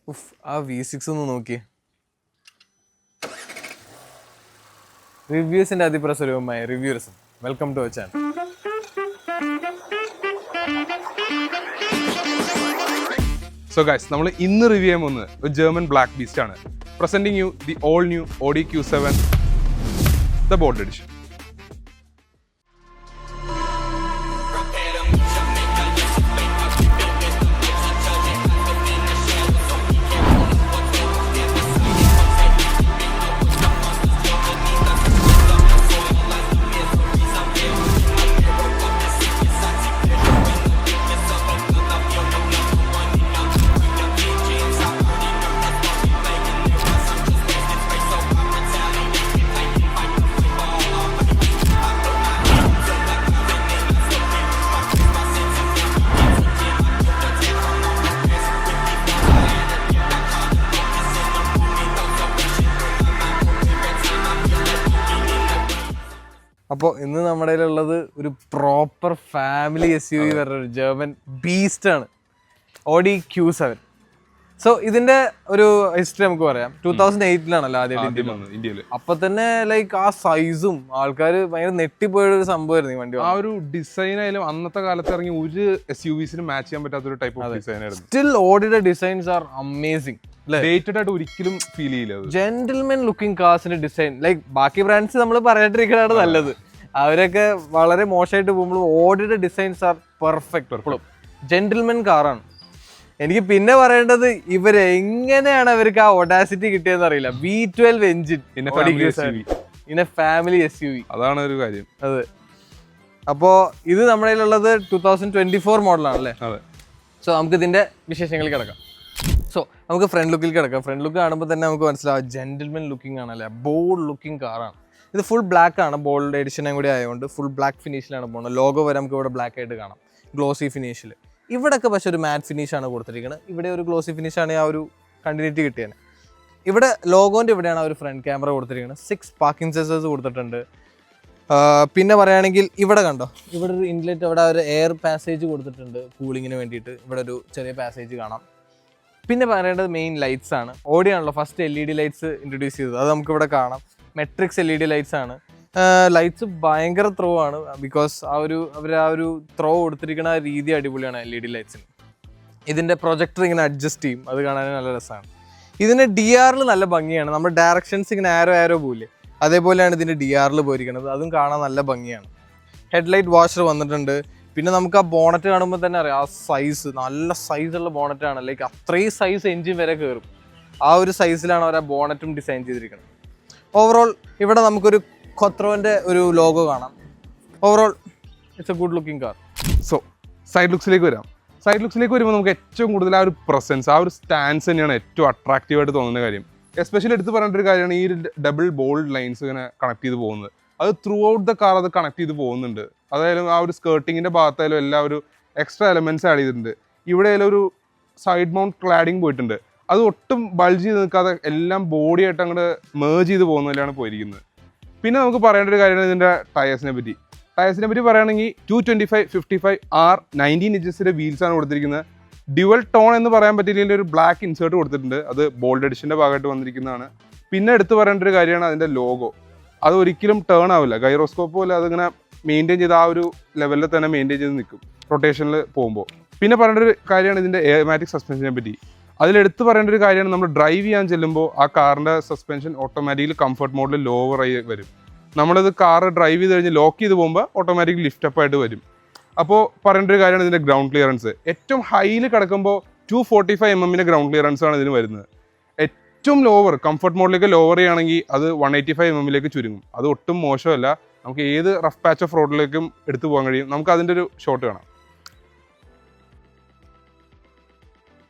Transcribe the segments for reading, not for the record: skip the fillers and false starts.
ആ V6 ഒന്ന് നോക്കി. റിവ്യൂസിന്റെ അതിപ്രസരവുമായ reviews. Welcome to our channel. So guys, നമ്മൾ ഇന്ന് റിവ്യൂ ചെയ്യാൻ പോകുന്നത് ഒരു ജർമ്മൻ ബ്ലാക്ക് ബീസ്റ്റ് ആണ്. Presenting you the all new Audi Q7 the bold edition. അപ്പോൾ ഇന്ന് നമ്മുടെ കയ്യിലുള്ളത് ഒരു പ്രോപ്പർ ഫാമിലി SUV പറഞ്ഞ ഒരു ജർമ്മൻ ബീസ്റ്റ് ആണ്, Audi Q7. സോ ഇതിന്റെ ഒരു ഹിസ്റ്ററി നമുക്ക് പറയാം. 2008-ലാണല്ലോ ആദ്യമായിട്ട് ഇന്ത്യയിൽ. അപ്പൊ തന്നെ ലൈക്ക് ആ സൈസും ആൾക്കാർ ഭയങ്കര നെട്ടിപ്പോയ ഒരു സംഭവമായിരുന്നു ഈ വണ്ടി. ആ ഒരു ഡിസൈൻ ആയാലും അന്നത്തെ കാലത്ത് ഇറങ്ങി ഒരു SUVസിന് മാച്ച് ചെയ്യാൻ പറ്റാത്ത ഒരു ടൈപ്പ് ഓഫ് ഡിസൈൻ ആയിരുന്നു. സ്റ്റിൽ Audiയുടെ ഡിസൈൻസ് ആർ അമേസിംഗ്. ഡേറ്റഡ് ആയിട്ട് ഒരിക്കലും ഫീൽ ചെയ്യില്ല. ജെന്റിൽമെൻ ലുക്കിംഗ് കാർസിന്റെ ഡിസൈൻ ലൈക്ക് ബാക്കി ബ്രാൻഡ്സ് നമ്മൾ പറയാണ്ടിരിക്കലാണ് നല്ലത്. അവരൊക്കെ വളരെ മോശമായിട്ട് പോകുമ്പോൾ Audiയുടെ ഡിസൈൻസ് ആർ പെർഫെക്റ്റ്. ജെന്റിൽമെൻ കാറാണ്. എനിക്ക് പിന്നെ പറയേണ്ടത് ഇവരെങ്ങനെയാണ് അവർക്ക് ആ ഒഡാസിറ്റി കിട്ടിയെന്ന് അറിയില്ല. V12 engine in A family SUV, അതാണ് ഒരു കാര്യം. അതെ. അപ്പോ ഇത് നമ്മുടെ കയ്യിലുള്ളത് 2024 മോഡലാണല്ലേ. സോ നമുക്ക് ഇതിന്റെ വിശേഷങ്ങളിൽ കിടക്കാം. സോ നമുക്ക് ഫ്രണ്ട് ലുക്കിൽ കിടക്കാം. ഫ്രണ്ട് ലുക്ക് കാണുമ്പോൾ തന്നെ നമുക്ക് മനസ്സിലാവും ജെന്റിൽമെൻ ലുക്കിംഗ് ആണല്ലേ, ബോൾഡ് ലുക്കിംഗ് കാറാണ്. ഇത് ഫുൾ ബ്ലാക്ക് ആണ്, ബോൾഡ് എഡിഷനും കൂടി ആയതുകൊണ്ട് ഫുൾ ബ്ലാക്ക് ഫിനിഷിലാണ് പോകുന്നത്. ലോഗോ വരെ നമുക്ക് ഇവിടെ ബ്ലാക്ക് ആയിട്ട് കാണാം, ഗ്ലോസി ഫിനിഷിൽ. ഇവിടെയൊക്കെ പക്ഷെ ഒരു മാറ്റ് ഫിനിഷാണ് കൊടുത്തിരിക്കുന്നത്. ഇവിടെ ഒരു ഗ്ലോസി ഫിനിഷാണ് ആ ഒരു കണ്ടിന്യൂറ്റി കിട്ടിയത്. ഇവിടെ ലോഗോൻ്റെ ഇവിടെയാണ് ആ ഒരു ഫ്രണ്ട് ക്യാമറ കൊടുത്തിരിക്കുന്നത്. 6 പാർക്കിംഗ് സെൻസേഴ്സ് കൊടുത്തിട്ടുണ്ട്. പിന്നെ പറയുകയാണെങ്കിൽ ഇവിടെ കണ്ടോ, ഇവിടെ ഒരു ഇൻലെറ്റ്, അവിടെ ഒരു എയർ പാസേജ് കൊടുത്തിട്ടുണ്ട് കൂളിങ്ങിന് വേണ്ടിയിട്ട്. ഇവിടെ ഒരു ചെറിയ പാസേജ് കാണാം. പിന്നെ പറയേണ്ടത് മെയിൻ ലൈറ്റ്സ് ആണ്. Audi ആണല്ലോ ഫസ്റ്റ് LED ലൈറ്റ്സ് ഇൻട്രൊഡ്യൂസ് ചെയ്തത്. അത് നമുക്കിവിടെ കാണാം. മെട്രിക്സ് LED ലൈറ്റ്സ് ആണ്. ലൈറ്റ്സ് ഭയങ്കര ത്രോ ആണ്, ബിക്കോസ് അവർ ആ ഒരു ത്രോ കൊടുത്തിരിക്കുന്ന രീതി അടിപൊളിയാണ് LED ലൈറ്റ്സിന്. ഇതിൻ്റെ പ്രൊജക്ടർ ഇങ്ങനെ അഡ്ജസ്റ്റ് ചെയ്യും, അത് കാണാൻ നല്ല രസമാണ്. ഇതിൻ്റെ DRL നല്ല ഭംഗിയാണ്. നമ്മുടെ ഡയറക്ഷൻസ് ഇങ്ങനെ ആരോ പോയില്ലേ, അതേപോലെയാണ് ഇതിൻ്റെ DRL പോയിരിക്കുന്നത്. അതും കാണാൻ നല്ല ഭംഗിയാണ്. ഹെഡ്ലൈറ്റ് വാഷർ വന്നിട്ടുണ്ട്. പിന്നെ നമുക്ക് ആ ബോണറ്റ് കാണുമ്പോൾ തന്നെ അറിയാം, ആ സൈസ് നല്ല സൈസുള്ള ബോണറ്റാണ്. ലൈക്ക് അത്രയും സൈസ് എഞ്ചിൻ വരെ കയറും. ആ ഒരു സൈസിലാണ് അവർ ആ ബോണറ്റും ഡിസൈൻ ചെയ്തിരിക്കുന്നത്. ഓവറോൾ ഇവിടെ നമുക്കൊരു കൊത്രോന്റെ ഒരു ലോഗോ കാണാം. Overall it's a good looking car. So side ലുക്സിലേക്ക് വരാം. സൈഡ് ലുക്സിലേക്ക് വരുമ്പോൾ നമുക്ക് ഏറ്റവും കൂടുതൽ ആ ഒരു പ്രസൻസ്, ആ ഒരു സ്റ്റാൻസ് തന്നെയാണ് ഏറ്റവും അട്രാക്റ്റീവ് ആയിട്ട് തോന്നുന്ന കാര്യം. എസ്പെഷ്യലി എടുത്ത് പറയേണ്ട ഒരു കാര്യമാണ് ഈ ഡബിൾ ബോൾഡ് ലൈൻസ് ഇങ്ങനെ കണക്ട് ചെയ്ത് പോകുന്നത്. അത് ത്രൂ ഔട്ട് ദ കാർ അത് കണക്ട് ചെയ്ത് പോകുന്നുണ്ട്. അതായാലും ആ ഒരു സ്കേർട്ടിങ്ങിൻ്റെ ഭാഗത്തായാലും എല്ലാ ഒരു എക്സ്ട്രാ എലമെന്റ്സ് ആഡ് ചെയ്തിട്ടുണ്ട്. ഇവിടെ ഒരു സൈഡ് മൗണ്ട് ക്ലാഡിങ് പോയിട്ടുണ്ട്. അത് ഒട്ടും ബൾജ് ചെയ്ത് നിൽക്കാതെ എല്ലാം ബോഡി ആയിട്ട് അങ്ങോട്ട് മേർജ് ചെയ്ത് പോകുന്നതിലാണ് പോയിരിക്കുന്നത്. പിന്നെ നമുക്ക് പറയേണ്ട ഒരു കാര്യമാണ് ഇതിൻ്റെ ടയേഴ്സിനെ പറ്റി. ടയേഴ്സിനെ പറ്റി പറയുകയാണെങ്കിൽ 225/55R 19 ഇഞ്ചസിൻ്റെ വീൽസാണ് കൊടുത്തിരിക്കുന്നത്. ഡ്യുവൽ ടോൺ എന്ന് പറയാൻ പറ്റിയില്ലെങ്കിൽ ഒരു ബ്ലാക്ക് ഇൻസേർട്ട് കൊടുത്തിട്ടുണ്ട്. അത് ബോൾഡ് എഡിഷൻ്റെ ഭാഗമായിട്ട് വന്നിരിക്കുന്നതാണ്. പിന്നെ എടുത്ത് പറയേണ്ട ഒരു കാര്യമാണ് അതിൻ്റെ ലോഗോ. അത് ഒരിക്കലും ടേൺ ആവില്ല. ഗൈറോസ്കോപ്പ് പോലെ അതിങ്ങനെ മെയിൻറ്റെയിൻ ചെയ്ത് ആ ഒരു ലെവലിൽ തന്നെ മെയിൻറ്റെയിൻ ചെയ്ത് നിൽക്കും റൊട്ടേഷനിൽ പോകുമ്പോൾ. പിന്നെ പറയേണ്ട ഒരു കാര്യമാണ് ഇതിൻ്റെ എയർമാറ്റിക് സസ്പെൻഷനെ പറ്റി. അതിലെടുത്ത് പറയേണ്ട ഒരു കാര്യമാണ്, നമ്മൾ ഡ്രൈവ് ചെയ്യാൻ ചെല്ലുമ്പോൾ ആ കാറിൻ്റെ സസ്പെൻഷൻ ഓട്ടോമാറ്റിക്കലി കംഫർട്ട് മോഡിൽ ലോവർ ആയി വരും. നമ്മളിത് കാറ് ഡ്രൈവ് ചെയ്ത് കഴിഞ്ഞ് ലോക്ക് ചെയ്ത് പോകുമ്പോൾ ഓട്ടോമാറ്റിക്കലി ലിഫ്റ്റ് അപ്പ് ആയിട്ട് വരും. അപ്പോൾ പറയേണ്ട ഒരു കാര്യമാണ് ഇതിൻ്റെ ഗ്രൗണ്ട് ക്ലിയറൻസ്. ഏറ്റവും ഹൈയിൽ കിടക്കുമ്പോൾ 245 mm ഗ്രൗണ്ട് ക്ലിയറൻസ് ആണ് ഇതിന് വരുന്നത്. ഏറ്റവും ലോവർ കംഫർട്ട് മോഡിലേക്ക് ലോവർ ചെയ്യുകയാണെങ്കിൽ അത് 185 mm ചുരുങ്ങും. അത് ഒട്ടും മോശമല്ല. നമുക്ക് ഏത് റഫ് പാച്ച് ഓഫ് റോഡിലേക്കും എടുത്തു പോകാൻ കഴിയും. നമുക്ക് അതിൻ്റെ ഒരു ഷോട്ട് കാണാം.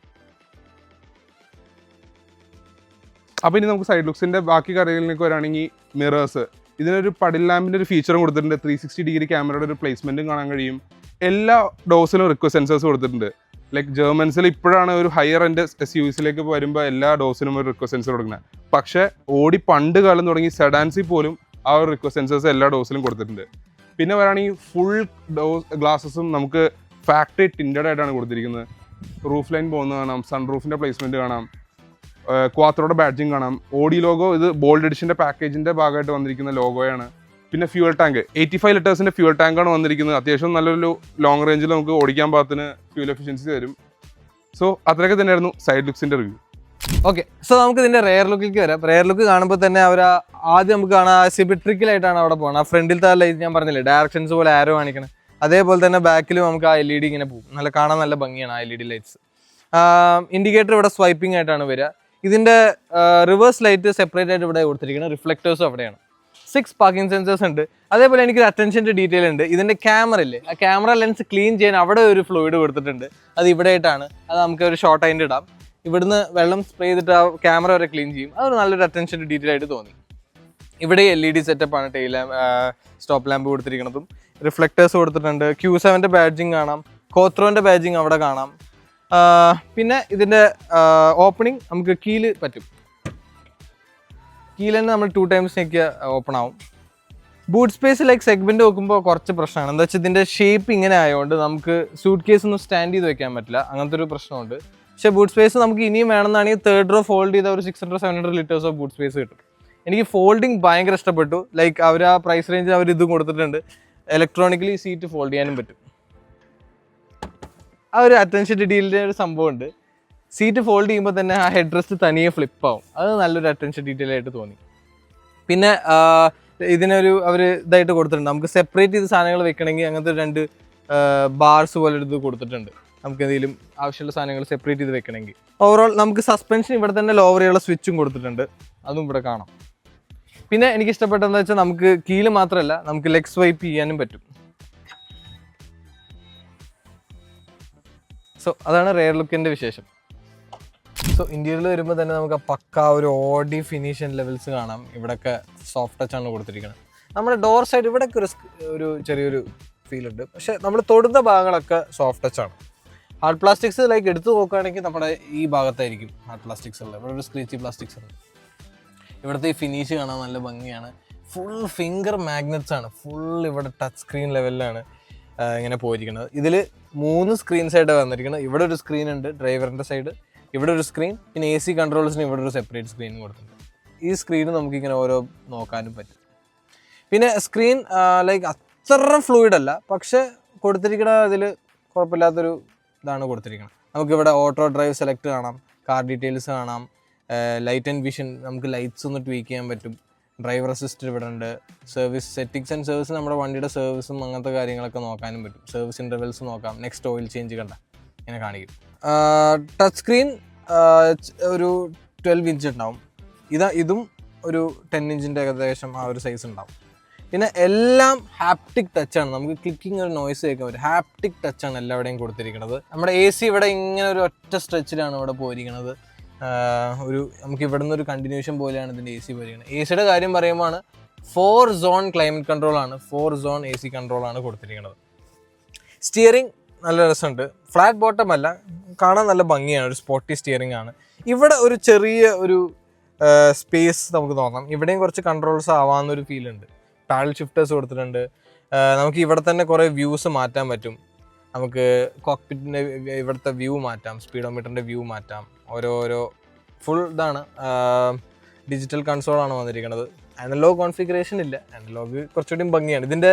അപ്പോൾ ഇനി നമുക്ക് സൈഡ് ലുക്സിൻ്റെ ബാക്കി കാര്യങ്ങളിലേക്ക് വരികയാണെങ്കിൽ മിറേഴ്സ്. ഇതിനൊരു പടിൽ ലാമ്പിൻ്റെ ഒരു ഫീച്ചറും കൊടുത്തിട്ടുണ്ട്. 360 ഡിഗ്രി ക്യാമറയുടെ ഒരു പ്ലേസ്മെൻറ്റും കാണാൻ കഴിയും. എല്ലാ ഡോസിലും റിക്വസ്റ്റ് സെൻസേഴ്സ് കൊടുത്തിട്ടുണ്ട്. ലൈക്ക് ജർമ്മൻസിൽ ഇപ്പോഴാണ് ഒരു ഹയർ എൻഡ് SUVസിലേക്ക് വരുമ്പോൾ എല്ലാ ഡോസിനും ഒരു റിക്വസ്റ്റ് സെൻസർ കൊടുക്കുന്നത്. പക്ഷേ Audi പണ്ട് കാലം തുടങ്ങി സെഡാൻസിൽ പോലും ആ ഒരു റിക്വസ്റ്റ് സെൻസേഴ്സ് എല്ലാ ഡോസിലും കൊടുത്തിട്ടുണ്ട്. പിന്നെ പറയുകയാണെങ്കിൽ ഫുൾ ഗ്ലാസസും നമുക്ക് ഫാക്ടറി ടിൻറ്റഡ് ആയിട്ടാണ് കൊടുത്തിരിക്കുന്നത്. റൂഫ് ലൈൻ പോകുന്നത് കാണാം, സൺ റൂഫിൻ്റെ പ്ലേസ്മെൻറ്റ് കാണാം. ക്വാത്രോയുടെ ബാഡ്ജിങ് കാണാം. ഓഡി ലോഗോ ഇത് ബോൾഡ് എഡിഷൻ്റെ പാക്കേജിൻ്റെ ഭാഗമായിട്ട് വന്നിരിക്കുന്ന ലോഗോയാണ്. പിന്നെ ഫ്യൂൽ ടാങ്ക് 85 ലിറ്റേഴ്സിൻ്റെ ഫ്യൂൽ ടാങ്കാണ് വന്നിരിക്കുന്നത്. അത്യാവശ്യം നല്ലൊരു ലോങ് റേഞ്ചിൽ നമുക്ക് ഓടിക്കാൻ പാകത്തിന് ഫ്യൂൽ എഫിഷ്യൻസി തരും. സോ അത്രയൊക്കെ തന്നെയായിരുന്നു സൈഡ് ലുക്സിൻ്റെ റിവ്യൂ. ഓക്കെ, സോ നമുക്ക് ഇതിന്റെ റെയർ ലുക്കിലേക്ക് വരാം. റെയർ ലുക്ക് കാണുമ്പോൾ തന്നെ അവർ ആദ്യം നമുക്ക് കാണാം സിമെട്രിക്കലായിട്ടാണ് അവിടെ പോകുന്നത്. ആ ഫ്രണ്ടിലത്തെ ലൈറ്റ് ഞാൻ പറഞ്ഞില്ലേ ഡയറക്ഷൻസ് പോലെ ആരോ കാണിക്കണം, അതേപോലെ തന്നെ ബാക്കിലും നമുക്ക് ആ LED ഇങ്ങനെ പോകും. നല്ല കാണാൻ നല്ല ഭംഗിയാണ് ആ LED ലൈറ്റ്സ്. ഇൻഡിക്കേറ്റർ ഇവിടെ സ്വൈപ്പിംഗ് ആയിട്ടാണ് വരിക. ഇതിന്റെ റിവേഴ്സ് ലൈറ്റ് സെപ്പറേറ്റ് ആയിട്ട് ഇവിടെ കൊടുത്തിരിക്കുന്നത്, റിഫ്ലക്ടേഴ്സും അവിടെയാണ്. 6 പാർക്കിംഗ് സെൻസേഴ്സ് ഉണ്ട്. അതേപോലെ എനിക്കൊരു അറ്റൻഷൻ്റെ ഡീറ്റെയിൽ ഉണ്ട്. ഇതിന്റെ ക്യാമറ ഇല്ലേ, ആ ക്യാമറ ലെൻസ് ക്ലീൻ ചെയ്യാൻ അവിടെ ഒരു ഫ്ലൂയിഡ് കൊടുത്തിട്ടുണ്ട്. അത് ഇവിടെ ആയിട്ടാണ്. അത് നമുക്ക് ഒരു ഷോർട്ട് ആയിട്ട് ഇടാം. ഇവിടുന്ന് വെള്ളം സ്പ്രേ ചെയ്തിട്ട് ആ ക്യാമറ വരെ ക്ലീൻ ചെയ്യും. അതൊരു നല്ലൊരു അറ്റൻഷൻ്റെ ഡീറ്റെയിൽ ആയിട്ട് തോന്നി. ഇവിടെ LED സെറ്റപ്പാണ്, ടെയിൽ സ്റ്റോപ്പ് ലാമ്പ് കൊടുത്തിരിക്കുന്നതും റിഫ്ലക്ടേഴ്സ് കൊടുത്തിട്ടുണ്ട്. Q7 ബാഡ്ജിങ് കാണാം, കോത്രോന്റെ ബാഡ്ജിങ് അവിടെ കാണാം. പിന്നെ ഇതിന്റെ ഓപ്പണിങ് നമുക്ക് കീല് പറ്റും. കീൽ തന്നെ നമ്മൾ 2 times ഓപ്പൺ ആവും. ബൂട്ട് സ്പേസ് ലൈക്ക് സെഗ്മെന്റ് നോക്കുമ്പോൾ കുറച്ച് പ്രശ്നമാണ്. എന്താ വെച്ചാൽ ഇതിന്റെ ഷേപ്പ് ഇങ്ങനെ ആയതുകൊണ്ട് നമുക്ക് സൂട്ട് കേസ് ഒന്നും സ്റ്റാൻഡ് ചെയ്ത് വെക്കാൻ പറ്റില്ല. അങ്ങനത്തെ ഒരു പ്രശ്നമുണ്ട്. പക്ഷേ ബൂട്ട് സ്പേസ് നമുക്ക് ഇനിയും വേണമെന്നാണെങ്കിൽ 3rd row ഫോൾഡ് ചെയ്ത ഒരു 600-700 liters ഓഫ് ബൂട്ട് സ്പേസ് കിട്ടും. എനിക്ക് ഫോൾഡിങ് ഭയങ്കര ഇഷ്ടപ്പെട്ടു. ലൈക്ക് അവർ ആ പ്രൈസ് റേഞ്ചിൽ അവർ ഇത് കൊടുത്തിട്ടുണ്ട്. ഇലക്ട്രോണിക്കലി സീറ്റ് ഫോൾഡ് ചെയ്യാനും പറ്റും. ആ ഒരു അറ്റൻഷൻ ഡീറ്റെയിലിൻ്റെ ഒരു സംഭവമുണ്ട്. സീറ്റ് ഫോൾഡ് ചെയ്യുമ്പോൾ തന്നെ ആ ഹെഡ് റെസ്റ്റ് തനിയെ ഫ്ലിപ്പാവും. അത് നല്ലൊരു അറ്റൻഷൻ ഡീറ്റെയിൽ ആയിട്ട് തോന്നി. പിന്നെ ഇതിനൊരു അവർ ഇതായിട്ട് കൊടുത്തിട്ടുണ്ട്, നമുക്ക് സെപ്പറേറ്റ് ചെയ്ത് സാധനങ്ങൾ വെക്കണമെങ്കിൽ അങ്ങനത്തെ 2 ബാർസ് പോലെ ഇത് കൊടുത്തിട്ടുണ്ട്. നമുക്ക് എന്തെങ്കിലും ആവശ്യമുള്ള സാധനങ്ങൾ സെപ്പറേറ്റ് ചെയ്ത് വെക്കണമെങ്കിൽ. ഓവറോൾ നമുക്ക് സസ്പെൻഷൻ ഇവിടെ തന്നെ ലോവർ ചെയ്യാനുള്ള സ്വിച്ചും കൊടുത്തിട്ടുണ്ട്, അതും ഇവിടെ കാണാം. പിന്നെ എനിക്ക് ഇഷ്ടപ്പെട്ടതെന്ന് വെച്ചാൽ നമുക്ക് കീല് മാത്രമല്ല നമുക്ക് ലെഗ് സ്വൈപ്പ് ചെയ്യാനും പറ്റും. സോ അതാണ് റെയർ ലുക്കിൻ്റെ വിശേഷം. സോ ഇന്ത്യയിൽ വരുമ്പോൾ തന്നെ നമുക്ക് പക്ക ഒരു ഓഡി ഫിനിഷൻ ലെവൽസ് കാണാം. ഇവിടെയൊക്കെ സോഫ്റ്റ് ടച്ച് ആണ് കൊടുത്തിരിക്കുന്നത്. നമ്മുടെ ഡോർ സൈഡ് ഇവിടെയൊക്കെ ഒരു ചെറിയൊരു ഫീൽ ഉണ്ട്. പക്ഷെ നമ്മൾ തൊടുന്ന ഭാഗങ്ങളൊക്കെ സോഫ്റ്റ് ടച്ച് ആണ്. ഹാർഡ് പ്ലാസ്റ്റിക്സ് ലൈക്ക് എടുത്ത് നോക്കുകയാണെങ്കിൽ നമ്മുടെ ഈ ഭാഗത്തായിരിക്കും ഹാർഡ് പ്ലാസ്റ്റിക്സ് ഉള്ളത്. ഇവിടെ ഒരു സ്ക്രീച്ചി പ്ലാസ്റ്റിക്സ് ഉണ്ട്. ഇവിടുത്തെ ഈ ഫിനിഷ് കാണാൻ നല്ല ഭംഗിയാണ്. ഫുൾ ഫിംഗർ മാഗ്നറ്റ്സ് ആണ്. ഫുൾ ഇവിടെ ടച്ച് സ്ക്രീൻ ലെവലിലാണ് ഇങ്ങനെ പോയിരിക്കുന്നത്. ഇതിൽ 3 സ്ക്രീൻ സൈഡാണ് വന്നിരിക്കുന്നത്. ഇവിടെ ഒരു സ്ക്രീൻ ഉണ്ട് ഡ്രൈവറിൻ്റെ സൈഡ്, ഇവിടെ ഒരു സ്ക്രീൻ, പിന്നെ AC കൺട്രോൾസിന് ഇവിടെ ഒരു സെപ്പറേറ്റ് സ്ക്രീൻ കൊടുത്തിട്ടുണ്ട്. ഈ സ്ക്രീൻ നമുക്കിങ്ങനെ ഓരോ നോക്കാനും പറ്റും. പിന്നെ സ്ക്രീൻ ലൈക്ക് അത്ര ഫ്ലൂയിഡ് അല്ല, പക്ഷെ കൊടുത്തിരിക്കുന്ന അതിൽ കുഴപ്പമില്ലാത്തൊരു ഇതാണ് കൊടുത്തിരിക്കുന്നത്. നമുക്കിവിടെ ഓട്ടോ ഡ്രൈവ് സെലക്ട് കാണാം, കാർ ഡീറ്റെയിൽസ് കാണാം, ലൈറ്റ് ആൻഡ് വിഷൻ, നമുക്ക് ലൈറ്റ്സ് ഒന്ന് ട്വീക്ക് ചെയ്യാൻ പറ്റും. ഡ്രൈവർ അസിസ്റ്റ് ഇവിടെ ഉണ്ട്. സർവീസ് സെറ്റിങ്സ് ആൻഡ് സർവീസ്, നമ്മുടെ വണ്ടിയുടെ സർവീസും അങ്ങനത്തെ കാര്യങ്ങളൊക്കെ നോക്കാനും പറ്റും. സർവീസ് ഇൻ്റർവെൽസ് നോക്കാം. നെക്സ്റ്റ് ഓയിൽ ചേഞ്ച് കണ്ട ഇങ്ങനെ കാണിക്കും. ടച്ച് സ്ക്രീൻ ഒരു 12 ഇഞ്ച് ഉണ്ടാവും. ഇതും ഒരു 10 ഇഞ്ചിൻ്റെ ഏകദേശം ആ ഒരു സൈസ് ഉണ്ടാവും. പിന്നെ എല്ലാം ഹാപ്റ്റിക് ടച്ചാണ്. നമുക്ക് ക്ലിക്കിങ് ഒരു നോയ്സ് കേൾക്കാൻ പറ്റും. ഹാപ്റ്റിക് ടച്ചാണ് എല്ലാവിടെയും കൊടുത്തിരിക്കുന്നത്. നമ്മുടെ AC ഇവിടെ ഇങ്ങനെ ഒരു ഒറ്റ സ്ട്രെച്ചിലാണ് ഇവിടെ പോയിരിക്കുന്നത്. നമുക്ക് ഇവിടെ നിന്ന് ഒരു കണ്ടിന്യൂഷൻ പോലെയാണ് ഇതിൻ്റെ AC പോയിരിക്കുന്നത്. ACയുടെ കാര്യം പറയുമ്പോൾ 4 സോൺ ക്ലൈമറ്റ് കൺട്രോളാണ്, 4 സോൺ AC കൺട്രോളാണ് കൊടുത്തിരിക്കുന്നത്. സ്റ്റിയറിംഗ് നല്ല രസമുണ്ട്. ഫ്ലാറ്റ് ബോട്ടം അല്ല, കാണാൻ നല്ല ഭംഗിയാണ്. ഒരു സ്പോർട്ടി സ്റ്റിയറിംഗ് ആണ്. ഇവിടെ ഒരു ചെറിയ ഒരു സ്പേസ് നമുക്ക് തോന്നാം. ഇവിടെയും കുറച്ച് കൺട്രോൾസ് ആവാമെന്നൊരു ഫീലുണ്ട്. പാഡൽ ഷിഫ്റ്റേഴ്സ് കൊടുത്തിട്ടുണ്ട്. നമുക്ക് ഇവിടെ തന്നെ കുറേ വ്യൂസ് മാറ്റാൻ പറ്റും. നമുക്ക് കോക്പിറ്റിൻ്റെ ഇവിടുത്തെ വ്യൂ മാറ്റാം, സ്പീഡോമീറ്ററിൻ്റെ വ്യൂ മാറ്റാം. ഓരോരോ ഫുൾ ഇതാണ്. ഡിജിറ്റൽ കൺസോളാണ് വന്നിരിക്കുന്നത്. അനലോഗ് കോൺഫിഗറേഷൻ ഇല്ല. അനലോഗ് കുറച്ചുകൂടി ഭംഗിയാണ്. ഇതിൻ്റെ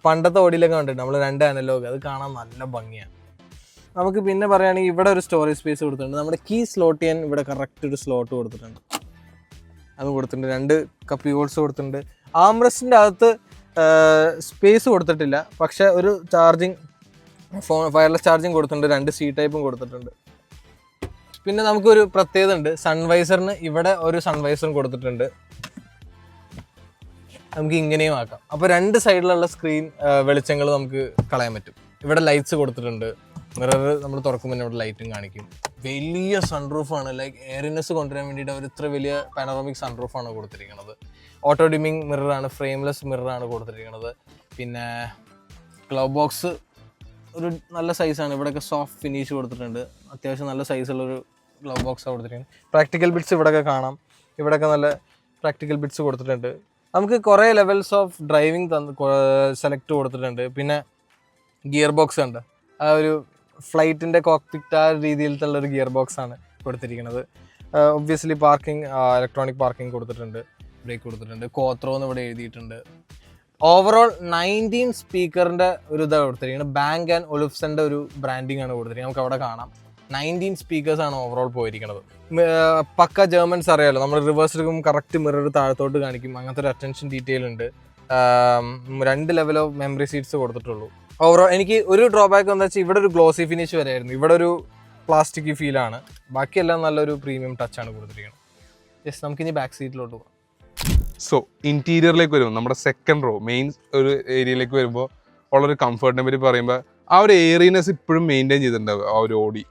പണ്ടത്തെ ഓടിയിലൊക്കെ കണ്ടിട്ടുണ്ട് നമ്മൾ 2 അനലോഗ്, അത് കാണാൻ നല്ല ഭംഗിയാണ്. നമുക്ക് പിന്നെ പറയുകയാണെങ്കിൽ ഇവിടെ ഒരു സ്റ്റോറേജ് സ്പേസ് കൊടുത്തിട്ടുണ്ട്. നമ്മുടെ കീ സ്ലോട്ട് ചെയ്യാൻ ഇവിടെ കറക്റ്റ് ഒരു സ്ലോട്ട് കൊടുത്തിട്ടുണ്ട്, അത് കൊടുത്തിട്ടുണ്ട്. 2 കപ്പ് ഹോൾസ് കൊടുത്തിട്ടുണ്ട്. ആംറസ്റ്റിൻ്റെ അകത്ത് സ്പേസ് കൊടുത്തിട്ടില്ല, പക്ഷെ ഒരു ചാർജിങ് വയർലെസ് ചാർജിങ് കൊടുത്തിട്ടുണ്ട്. 2 C ടൈപ്പും കൊടുത്തിട്ടുണ്ട്. പിന്നെ നമുക്കൊരു പ്രത്യേകത ഉണ്ട്. സൺവൈസറിന് ഇവിടെ ഒരു സൺവൈസറും കൊടുത്തിട്ടുണ്ട്. നമുക്ക് ഇങ്ങനെയും ആക്കാം. അപ്പോൾ 2 സൈഡിലുള്ള സ്ക്രീൻ വെളിച്ചങ്ങൾ നമുക്ക് കളയാൻ പറ്റും. ഇവിടെ ലൈറ്റ്സ് കൊടുത്തിട്ടുണ്ട്. മിറർ നമ്മൾ തുറക്കുമ്പോൾ ഇവിടെ ലൈറ്റും കാണിക്കും. വലിയ സൺറൂഫാണ്. ലൈക്ക് എയറിനെസ് കൊണ്ടുവരാൻ വേണ്ടിയിട്ട് അവർ ഇത്ര വലിയ പാനോറാമിക് സൺറൂഫാണ് കൊടുത്തിരിക്കുന്നത്. ഓട്ടോ ഡിമ്മിങ് മിററാണ്, ഫ്രെയിംലെസ് മിററാണ് കൊടുത്തിരിക്കുന്നത്. പിന്നെ ഗ്ലൗ ബോക്സ് ഒരു നല്ല സൈസാണ്. ഇവിടെയൊക്കെ സോഫ്റ്റ് ഫിനിഷ് കൊടുത്തിട്ടുണ്ട്. അത്യാവശ്യം നല്ല സൈസുള്ളൊരു ഗ്ലൗ ബോക്സാണ് കൊടുത്തിരിക്കുന്നത്. പ്രാക്ടിക്കൽ ബിറ്റ്സ് ഇവിടെയൊക്കെ കാണാം. ഇവിടെയൊക്കെ നല്ല പ്രാക്ടിക്കൽ ബിറ്റ്സ് കൊടുത്തിട്ടുണ്ട്. നമുക്ക് കുറേ ലെവൽസ് ഓഫ് ഡ്രൈവിംഗ് സെലക്ട് കൊടുത്തിട്ടുണ്ട്. പിന്നെ ഗിയർ ബോക്സ് ഉണ്ട്. ആ ഒരു ഫ്ലൈറ്റിൻ്റെ കോക്പിറ്റ് ആ രീതിയിലത്തുള്ളൊരു ഗിയർ ബോക്സാണ് കൊടുത്തിരിക്കുന്നത്. ഒബ്വിയസ്ലി പാർക്കിംഗ്, ഇലക്ട്രോണിക് പാർക്കിംഗ് കൊടുത്തിട്ടുണ്ട്, ബ്രേക്ക് കൊടുത്തിട്ടുണ്ട്, കോത്രോ എന്ന് ഇവിടെ എഴുതിയിട്ടുണ്ട്. ഓവറോൾ 19 സ്പീക്കറിൻ്റെ ഒരു ഇതാണ് കൊടുത്തിരിക്കുന്നത്. ബാങ്ക് ആൻഡ് ഒലിഫ്സൻ്റെ ഒരു ബ്രാൻഡിങ് ആണ് കൊടുത്തിരിക്കുന്നത്. നമുക്ക് അവിടെ കാണാം 19 സ്പീക്കേഴ്സാണ് ഓവറോൾ പോയിരിക്കുന്നത്. പക്ക ജർമ്മൻസ് അറിയാമല്ലോ, നമ്മൾ റിവേഴ്സ് എടുക്കുമ്പോൾ കറക്റ്റ് മിറർ താഴത്തോട്ട് കാണിക്കും, അങ്ങനത്തെ ഒരു അറ്റൻഷൻ ഡീറ്റെയിൽ ഉണ്ട്. 2 ലെവൽ ഓഫ് മെമ്മറി സീറ്റ്സ് കൊടുത്തിട്ടുള്ളൂ. ഓവറോൾ എനിക്ക് ഒരു ഡ്രോബാക്ക് എന്താ വെച്ചാൽ ഇവിടെ ഒരു ഗ്ലോസി ഫിനിഷ് വരെയായിരുന്നു, ഇവിടെ ഒരു പ്ലാസ്റ്റിക് ഫീലാണ്. ബാക്കിയെല്ലാം നല്ലൊരു പ്രീമിയം ടച്ചാണ് കൊടുത്തിരിക്കുന്നത്. ജസ്റ്റ് നമുക്കിനി ബാക്ക് സീറ്റിലോട്ട് പോകാം. സോ ഇന്റീരിയറിലേക്ക് വരുമ്പോൾ നമ്മുടെ സെക്കൻഡ് റോ മെയിൻ ഒരു ഏരിയയിലേക്ക് വരുമ്പോൾ ഉള്ളൊരു കംഫർട്ടിനെ പറ്റി പറയുമ്പോൾ ആ ഒരു എയറിനെസ് ഇപ്പോഴും മെയിൻറ്റെയിൻ ചെയ്തിട്ടുണ്ടാവും. ആ ഒരു ഓഡി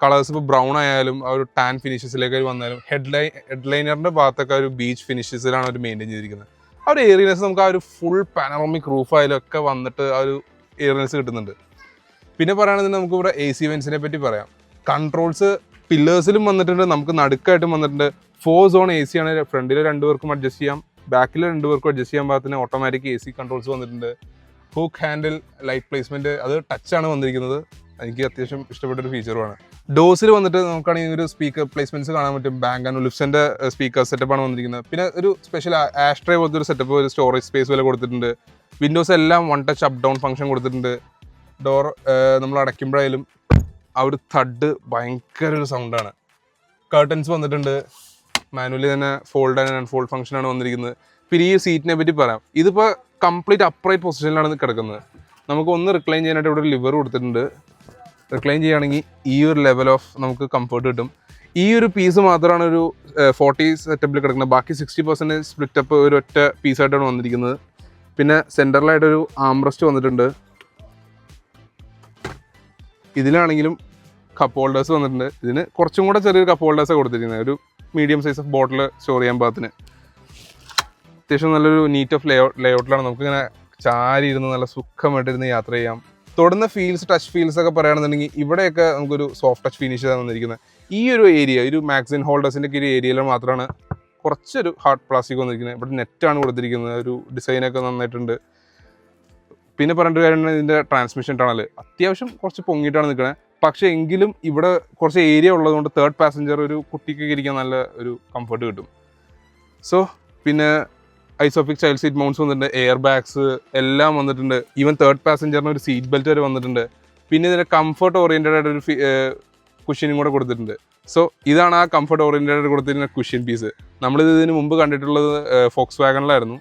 കളേഴ്സ് ഇപ്പോൾ ബ്രൗൺ ആയാലും ആ ഒരു ടാൻ ഫിനിഷസിലേക്ക് വന്നാലും ഹെഡ്ലൈനറിൻ്റെ ഭാഗത്തൊക്കെ ഒരു ബീച്ച് ഫിനിഷസിലാണ് അവർ മെയിൻറ്റെയിൻ ചെയ്തിരിക്കുന്നത്. ആ ഒരു എയറിനെസ് നമുക്ക് ആ ഒരു ഫുൾ പാനറോമിക് റൂഫ് ആയാലും ഒക്കെ വന്നിട്ട് ആ ഒരു എയറിനെസ് കിട്ടുന്നുണ്ട്. പിന്നെ പറയുകയാണെങ്കിൽ നമുക്ക് ഇവിടെ AC വെൻസിനെ പറ്റി പറയാം. കൺട്രോൾസ് പില്ലേഴ്സിലും വന്നിട്ടുണ്ട്, നമുക്ക് നടുക്കായിട്ടും വന്നിട്ടുണ്ട്. 4 സോൺ AC ആണ്. ഫ്രണ്ടിൽ 2 പേർക്കും അഡ്ജസ്റ്റ് ചെയ്യാം, ബാക്കിൽ 2 പേർക്കും അഡ്ജസ്റ്റ് ചെയ്യാൻ പാകത്തിന് ഓട്ടോമാറ്റിക് AC കൺട്രോൾസ് വന്നിട്ടുണ്ട്. ഹൂക്ക് ഹാൻഡിൽ, ലൈറ്റ് പ്ലേസ്മെന്റ്, അത് ടച്ചാണ് വന്നിരിക്കുന്നത്. എനിക്ക് അത്യാവശ്യം ഇഷ്ടപ്പെട്ടൊരു ഫീച്ചറുമാണ്. ഡോസിൽ വന്നിട്ട് നമുക്കാണെങ്കിൽ ഒരു സ്പീക്കർ പ്ലേസ്മെന്റ്സ് കാണാൻ പറ്റും. ബാങ്ക് ആൻഡ് ഒലിഫ്സന്റെ സ്പീക്കർ സെറ്റപ്പാണ് വന്നിരിക്കുന്നത്. പിന്നെ ഒരു സ്പെഷ്യൽ ആഷ്ട്രേ പോലത്തെ ഒരു സെറ്റപ്പ്, ഒരു സ്റ്റോറേജ് സ്പേസ് പോലെ കൊടുത്തിട്ടുണ്ട്. വിൻഡോസ് എല്ലാം 1 ടച്ച് അപ്പ് ഡൗൺ ഫംഗ്ഷൻ കൊടുത്തിട്ടുണ്ട്. ഡോർ നമ്മൾ അടയ്ക്കുമ്പോഴായാലും ആ ഒരു തഡ് ഭയങ്കര ഒരു സൗണ്ടാണ്. കർട്ടൻസ് വന്നിട്ടുണ്ട്, മാനുവലി തന്നെ ഫോൾഡ് ആൻഡ് അൺഫോൾഡ് ഫംഗ്ഷനാണ് വന്നിരിക്കുന്നത്. പിന്നെ ഈ സീറ്റിനെ പറ്റി പറയാം, ഇതിപ്പോൾ കംപ്ലീറ്റ് അപ്രൈറ്റ് പൊസിഷനിലാണ് കിടക്കുന്നത്. നമുക്ക് ഒന്ന് റിക്ലൈൻ ചെയ്യാനായിട്ട് ഇവിടെ ഒരു ലിവർ കൊടുത്തിട്ടുണ്ട്. റിക്ലൈൻ ചെയ്യുകയാണെങ്കിൽ ഈ ഒരു ലെവൽ ഓഫ് നമുക്ക് കംഫർട്ട് കിട്ടും. ഈ ഒരു പീസ് മാത്രമാണ് ഒരു 40 സെറ്റപ്പിൽ കിടക്കുന്നത്. ബാക്കി 60% സ്പ്ലിറ്റപ്പ് ഒരു ഒറ്റ പീസായിട്ടാണ് വന്നിരിക്കുന്നത്. പിന്നെ സെൻറ്ററിലായിട്ടൊരു ആംറസ്റ്റ് വന്നിട്ടുണ്ട്. ഇതിലാണെങ്കിലും കപ്പ് ഹോൾഡേഴ്സ് വന്നിട്ടുണ്ട്. ഇതിന് കുറച്ചും കൂടെ ചെറിയൊരു കപ്പ് ഹോൾഡേഴ്സാണ് കൊടുത്തിരിക്കുന്നത്, ഒരു medium size of bottle store ചെയ്യാൻ പാകത്തിന്. അത്യാവശ്യം നല്ലൊരു നീറ്റ് ഓഫ് ലേഔട്ടിലാണ്. നമുക്കിങ്ങനെ ചാരി ഇരുന്ന് നല്ല സുഖമായിട്ടിരുന്ന് യാത്ര ചെയ്യാം. തൊടുന്ന ഫീൽസ്, ടച്ച് ഫീൽസ് ഒക്കെ പറയുകയാണെന്നുണ്ടെങ്കിൽ ഇവിടെയൊക്കെ നമുക്കൊരു സോഫ്റ്റ് ടച്ച് ഫിനിഷ് ആണ് വന്നിരിക്കുന്നത്. ഈ ഒരു ഏരിയ, ഒരു മാഗസിൻ ഹോൾഡേഴ്സിൻ്റെ ഒരു ഏരിയയിൽ മാത്രമാണ് കുറച്ചൊരു ഹാർഡ് പ്ലാസ്റ്റിക് വന്നിരിക്കുന്നത്. ഇവിടെ നെറ്റാണ് കൊടുത്തിരിക്കുന്നത്, ഒരു ഡിസൈനൊക്കെ നന്നായിട്ടുണ്ട്. പിന്നെ പറഞ്ഞിട്ട് കാര്യം ഇതിൻ്റെ ട്രാൻസ്മിഷൻ ടണൽ അത്യാവശ്യം കുറച്ച് പൊങ്ങിയിട്ടാണ് നിൽക്കുന്നത്. പക്ഷേ എങ്കിലും ഇവിടെ കുറച്ച് ഏരിയ ഉള്ളതുകൊണ്ട് തേർഡ് പാസഞ്ചർ ഒരു കുട്ടിക്കൊക്കെ ഇരിക്കാൻ നല്ല ഒരു കംഫർട്ട് കിട്ടും. സോ പിന്നെ ഐസോഫിക് ചൈൽഡ് സീറ്റ് മൗണ്ട്സ് വന്നിട്ടുണ്ട്, എയർ ബാഗ്സ് എല്ലാം വന്നിട്ടുണ്ട്. ഈവൻ തേർഡ് പാസഞ്ചറിന് ഒരു സീറ്റ് ബെൽറ്റ് വരെ വന്നിട്ടുണ്ട്. പിന്നെ ഇതിൻ്റെ കംഫർട്ട് ഓറിയൻറ്റഡ് ആയിട്ട് ഒരു കുഷ്യനും കൂടെ കൊടുത്തിട്ടുണ്ട്. സോ ഇതാണ് ആ കംഫർട്ട് ഓറിയൻറ്റഡ് ആയിട്ട് കൊടുത്തിരുന്ന കുഷ്യൻ പീസ്. നമ്മളിത് ഇതിന് മുമ്പ് കണ്ടിട്ടുള്ളത് ഫോക്സ് വാഗണിലായിരുന്നു,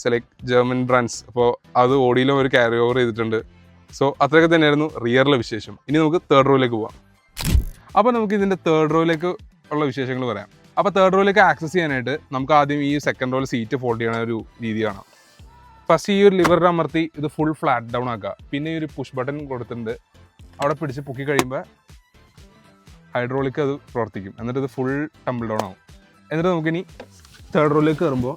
സെലക്ട് ജർമ്മൻ ബ്രാൻഡ്സ്. അപ്പോൾ അത് ഓഡിയിലും ഒരു ക്യാരി ഓവർ ചെയ്തിട്ടുണ്ട്. സോ അത്രയൊക്കെ തന്നെയായിരുന്നു റിയറിലെ വിശേഷം. ഇനി നമുക്ക് തേർഡ് റോയിലേക്ക് പോവാം. അപ്പോൾ നമുക്ക് ഇതിൻ്റെ തേർഡ് റോയിലേക്ക് ഉള്ള വിശേഷങ്ങൾ പറയാം. അപ്പോൾ തേർഡ് റോയിലേക്ക് ആക്സസ് ചെയ്യാനായിട്ട് നമുക്ക് ആദ്യം ഈ സെക്കൻഡ് റോയിൽ സീറ്റ് ഫോൾഡ് ചെയ്യണ ഒരു രീതി കാണാം. ഫസ്റ്റ് ഈ ഒരു ലിവറിൽ അമർത്തി ഇത് ഫുൾ ഫ്ലാറ്റ് ഡൗൺ ആക്കുക. പിന്നെ ഈ ഒരു പുഷ് ബട്ടൺ കൊടുത്തിട്ടുണ്ട്, അവിടെ പിടിച്ച് പൊക്കി കഴിയുമ്പോൾ ഹൈഡ്രോളിക് അത് പ്രവർത്തിക്കും. എന്നിട്ട് ഇത് ഫുൾ ടംബിൾ ഡൗൺ ആവും. എന്നിട്ട് നമുക്കിനി തേർഡ് റോയിലേക്ക് കയറുമ്പോൾ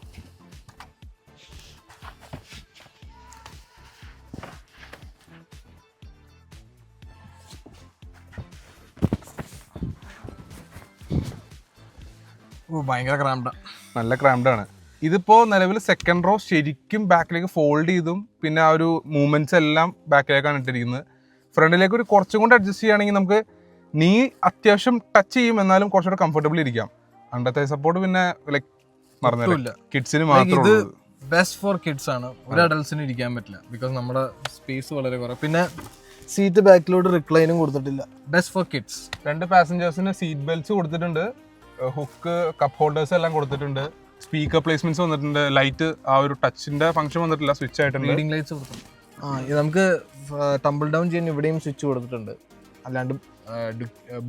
ഭയങ്കര ക്രാംഡാണ്, നല്ല ക്രാംഡാണ്. ഇതിപ്പോൾ നിലവിൽ സെക്കൻഡ് റോ ശരിക്കും ബാക്കിലേക്ക് ഫോൾഡ് ചെയ്തും പിന്നെ ആ ഒരു മൂവ്മെൻറ്റ്സ് എല്ലാം ബാക്കിലേക്കാണ് ഇട്ടിരിക്കുന്നത്. ഫ്രണ്ടിലേക്ക് ഒരു കുറച്ചും കൂടെ അഡ്ജസ്റ്റ് ചെയ്യുകയാണെങ്കിൽ നമുക്ക് നീ അത്യാവശ്യം ടച്ച് ചെയ്യും, എന്നാലും കുറച്ചുകൂടെ കംഫർട്ടബിൾ ഇരിക്കാം. അണ്ടർ സപ്പോർട്ട് പിന്നെ ലൈക്ക് മറന്നില്ല, കിഡ്സിന് മാത്രമേ. ഇത് ബെസ്റ്റ് ഫോർ കിഡ്സ് ആണ്, ഒരു അഡൽസിന് ഇരിക്കാൻ പറ്റില്ല, ബിക്കോസ് നമ്മുടെ സ്പേസ് വളരെ കുറവ്. പിന്നെ സീറ്റ് ബാക്കിലോട്ട് റിക്ലൈനും കൊടുത്തിട്ടില്ല, ബെസ്റ്റ് ഫോർ കിഡ്സ്. 2 പാസഞ്ചേഴ്സിന് സീറ്റ് ബെൽറ്റ്സ് കൊടുത്തിട്ടുണ്ട്, ഹുക്ക് കപ്പ് ഹോൾഡേഴ്സ് എല്ലാം കൊടുത്തിട്ടുണ്ട്, സ്പീക്കർ പ്ലേസ്മെന്റ്സ് വന്നിട്ടുണ്ട്, ലൈറ്റ് ആ ഒരു ടച്ചിന്റെ ഫംഗ്ഷൻ വന്നിട്ടില്ല, സ്വിച്ച് ആയിട്ടുണ്ട്, റീഡിംഗ് ലൈറ്റ്സ് കൊടുത്തിട്ടുണ്ട്. നമുക്ക് ടംബിൾ ഡൗൺ ചെയ്യാൻ ഇവിടെയും സ്വിച്ച് കൊടുത്തിട്ടുണ്ട്, അല്ലാണ്ട്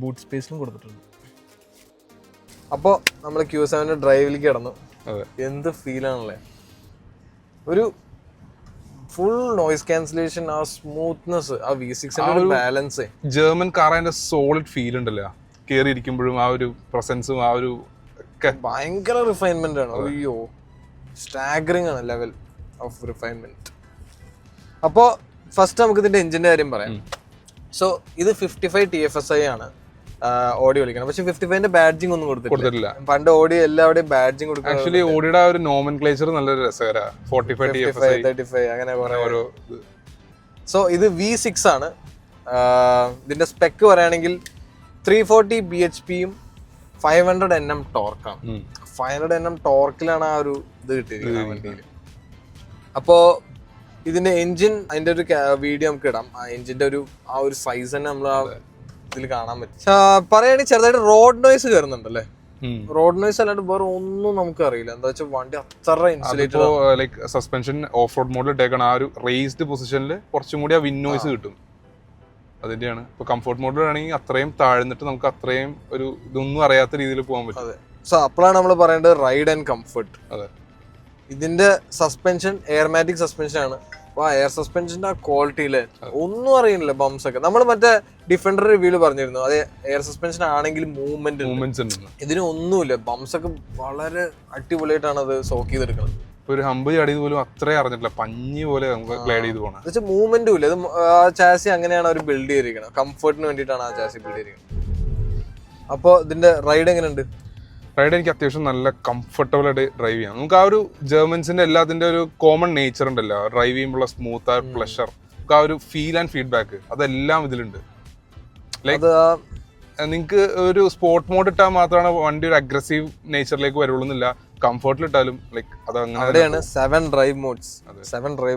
ബൂട്ട് സ്പേസിലും കൊടുത്തിട്ടുണ്ട്. അപ്പോൾ നമ്മൾ Q7 ഡ്രൈവിലേക്ക് കിടന്നു. എന്ത് ഫീലാണല്ലേ, ഒരു ഫുൾ നോയിസ് ക്യാൻസലേഷൻ, ആ സ്മൂത്ത്നെസ്, ആ V6 ബാലൻസ്. ജർമ്മൻ കാർ അതിന്റെ സോളിഡ് ഫീൽ ഉണ്ടല്ലോ, കയറി ഇരിക്കുമ്പോഴും ആ ഒരു പ്രസൻസും ആ ഒരു ഭയങ്കര റിഫൈൻമെന്റ് ആണ്. അയ്യോ, സ്റ്റാഗറിംഗ് ആണ് ലെവൽ ഓഫ് റിഫൈൻമെന്റ്. അപ്പോൾ ഫസ്റ്റ് നമുക്ക് ഇതിന്റെ എഞ്ചിന്റെ കാര്യം പറയാം. സോ ഇത് 55 TFSI ആണ് ഓഡിയോ വിളിക്കണം, പക്ഷെ 55ന്റെ ബാഡ്ജിങ് ഒന്നും കൊടുത്തിട്ടില്ല. പണ്ട് ഓഡിയോ എല്ലാവരുടെയും ബാഡ്ജിങ് കൊടുക്കും. ആക്ച്വലി ഓഡിയോയുടെ ഒരു നോമൻക്ലേച്ചർ നല്ലൊരു രസകരമാണ്, 45 TFSI 35 അങ്ങനെ ഓരോ. സോ ഇത് V6 ആണ്. ഇതിന്റെ സ്പെക്ക് പറയുകയാണെങ്കിൽ 340 bhp 500 Nm ടോർക്കാണ്. 500 Nm ടോർക്കിലാണ് ആ ഒരു ഇത് കിട്ടിയിരിക്കുന്നത് വണ്ടിയിൽ. അപ്പോൾ ഇതിന്റെ എഞ്ചിൻ, അതിന്റെ ഒരു വീഡിയോ നമുക്ക് ഇടാം. ആ എഞ്ചിന്റെ ആ ഒരു സൈസ് തന്നെ നമ്മൾ ആ ഇതിൽ കാണാൻ പറ്റും. പറയുകയാണെങ്കിൽ ചെറുതായിട്ട് റോഡ് നോയ്സ് കയറുന്നുണ്ടല്ലേ. റോഡ് നോയ്സ് അല്ലാണ്ട് വേറെ ഒന്നും നമുക്ക് അറിയില്ല. എന്താ വെച്ചാൽ വണ്ടി അത്ര insulated. Like suspension off road മോഡിൽ ഇട്ടേക്കണം. ആ ഒരു റേസ്ഡ് പൊസിഷനിൽ കുറച്ചും കൂടി ആ വിൻ നോയ്സ് കിട്ടും. അതിന്റെയാണ്. ഇപ്പൊ കംഫർട്ട് മോഡിലാണെങ്കിൽ അത്രയും താഴ്ന്നിട്ട് നമുക്ക് അത്രയും ഒരു ഇതൊന്നും അറിയാത്ത രീതിയിൽ പോകാൻ പറ്റും. അതെ. സോ അപ്പോഴാണ് നമ്മൾ പറയേണ്ടത് റൈഡ് ആൻഡ് കംഫർട്ട്. അതെ. ഇതിന്റെ സസ്പെൻഷൻ എയർമാറ്റിക് സസ്പെൻഷൻ ആണ്. അപ്പൊ ആ എയർ സസ്പെൻഷന്റെ ആ ക്വാളിറ്റിയില് ഒന്നും അറിയില്ല. ബംസ് ഒക്കെ നമ്മൾ മറ്റേ ഡിഫൻഡർ റിവ്യൂല് പറഞ്ഞിരുന്നു, അതെ എയർ സസ്പെൻഷൻ ആണെങ്കിൽ മൂവ്മെന്റ് ഇതിന് ഒന്നുമില്ല. ബംസ് ഒക്കെ വളരെ അടിപൊളിയായിട്ടാണ് അത് സോക്ക് ചെയ്തെടുക്കുന്നത്. ഒരു ഹമ്പ് ചാടിയത് പോലും അത്രയും അറിഞ്ഞിട്ടില്ല, പഞ്ഞി പോലെ നമുക്ക് ഗ്ലൈഡ് ചെയ്ത് പോകണം. എന്നുവെച്ചാൽ മൂവ്മെന്റും ഇല്ല. ഇത് ആ ചാസി അങ്ങനെയാണ് അവർ ബിൽഡ് ചെയ്തിരിക്കുന്നത്. കംഫർട്ടിന് വേണ്ടിയിട്ടാണ് ആ ചാസി ബിൽഡ് ചെയ്തിരിക്കുന്നത്. അപ്പോൾ ഇതിന്റെ റൈഡ് എങ്ങനെയുണ്ട്? റൈഡ് എനിക്ക് അത്യാവശ്യം നല്ല കംഫർട്ടബിൾ ആയിട്ട് ഡ്രൈവ് ചെയ്യാം. നമുക്ക് ആ ഒരു ജർമൻസിന്റെ എല്ലാത്തിന്റെ ഒരു കോമൺ നേച്ചർ ഉണ്ടല്ലോ, ഡ്രൈവ് ചെയ്യുമ്പോൾ സ്മൂത്ത് ആ പ്ലഷർ, നമുക്ക് ആ ഒരു ഫീൽ ആൻഡ് ഫീഡ്ബാക്ക് അതെല്ലാം ഇതിലുണ്ട്. ലൈക്ക് നിങ്ങൾക്ക് ഒരു സ്പോർട്ട് മോഡ് ഇട്ടാൽ മാത്രമാണ് വണ്ടി ഒരു അഗ്രസീവ് നേച്ചറിലേക്ക് വരുള്ളൂ എന്നില്ല. കംഫർട്ടിൽ ഇട്ടാലും ലൈക്ക് അത് അവിടെയാണ് 7 ഡ്രൈവ്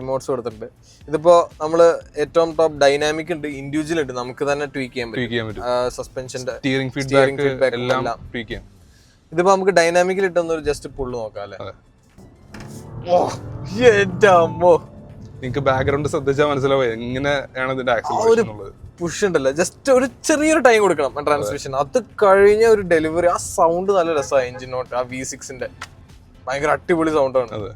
മോഡ്സ് കൊടുത്തിട്ടുണ്ട്. ഇതിപ്പോ നമ്മള് ഏറ്റവും ടോപ്പ് ഡൈനാമിക് ഉണ്ട്, ഇൻഡിവിജ്വൽ ഉണ്ട്, നമുക്ക് തന്നെ ട്വീക്ക് ചെയ്യാൻ പറ്റും. സസ്പെൻഷന്റെ സ്റ്റിയറിംഗ് ഫീഡ്ബാക്ക് എല്ലാം ട്വീക്ക് ചെയ്യാം. ഇതിപ്പോ നമുക്ക് ഡൈനാമിക്കിൽ ഇട്ടൊന്ന് ഒരു ജസ്റ്റ് പുള്ള് നോക്കാം അല്ലേ. നിങ്ങൾക്ക് ബാക്ക്ഗ്രൗണ്ട് ശ്രദ്ധിച്ചാൽ മനസ്സിലാവും എങ്ങനെയാണ് ഇതിന്റെ ആക്സിലറേഷൻ ഉള്ളത്. പുഷ് ഉണ്ടല്ലോ, ജസ്റ്റ് ഒരു ചെറിയൊരു ടൈം കൊടുക്കണം ട്രാൻസ്മിഷൻ. അത് കഴിഞ്ഞ ഒരു ഡെലിവറി, ആ സൗണ്ട് നല്ല രസമാണ്. എഞ്ചിനോട്ട് ആ V6ന്റെ ഭയങ്കര അടിപൊളി സൗണ്ടാണ്.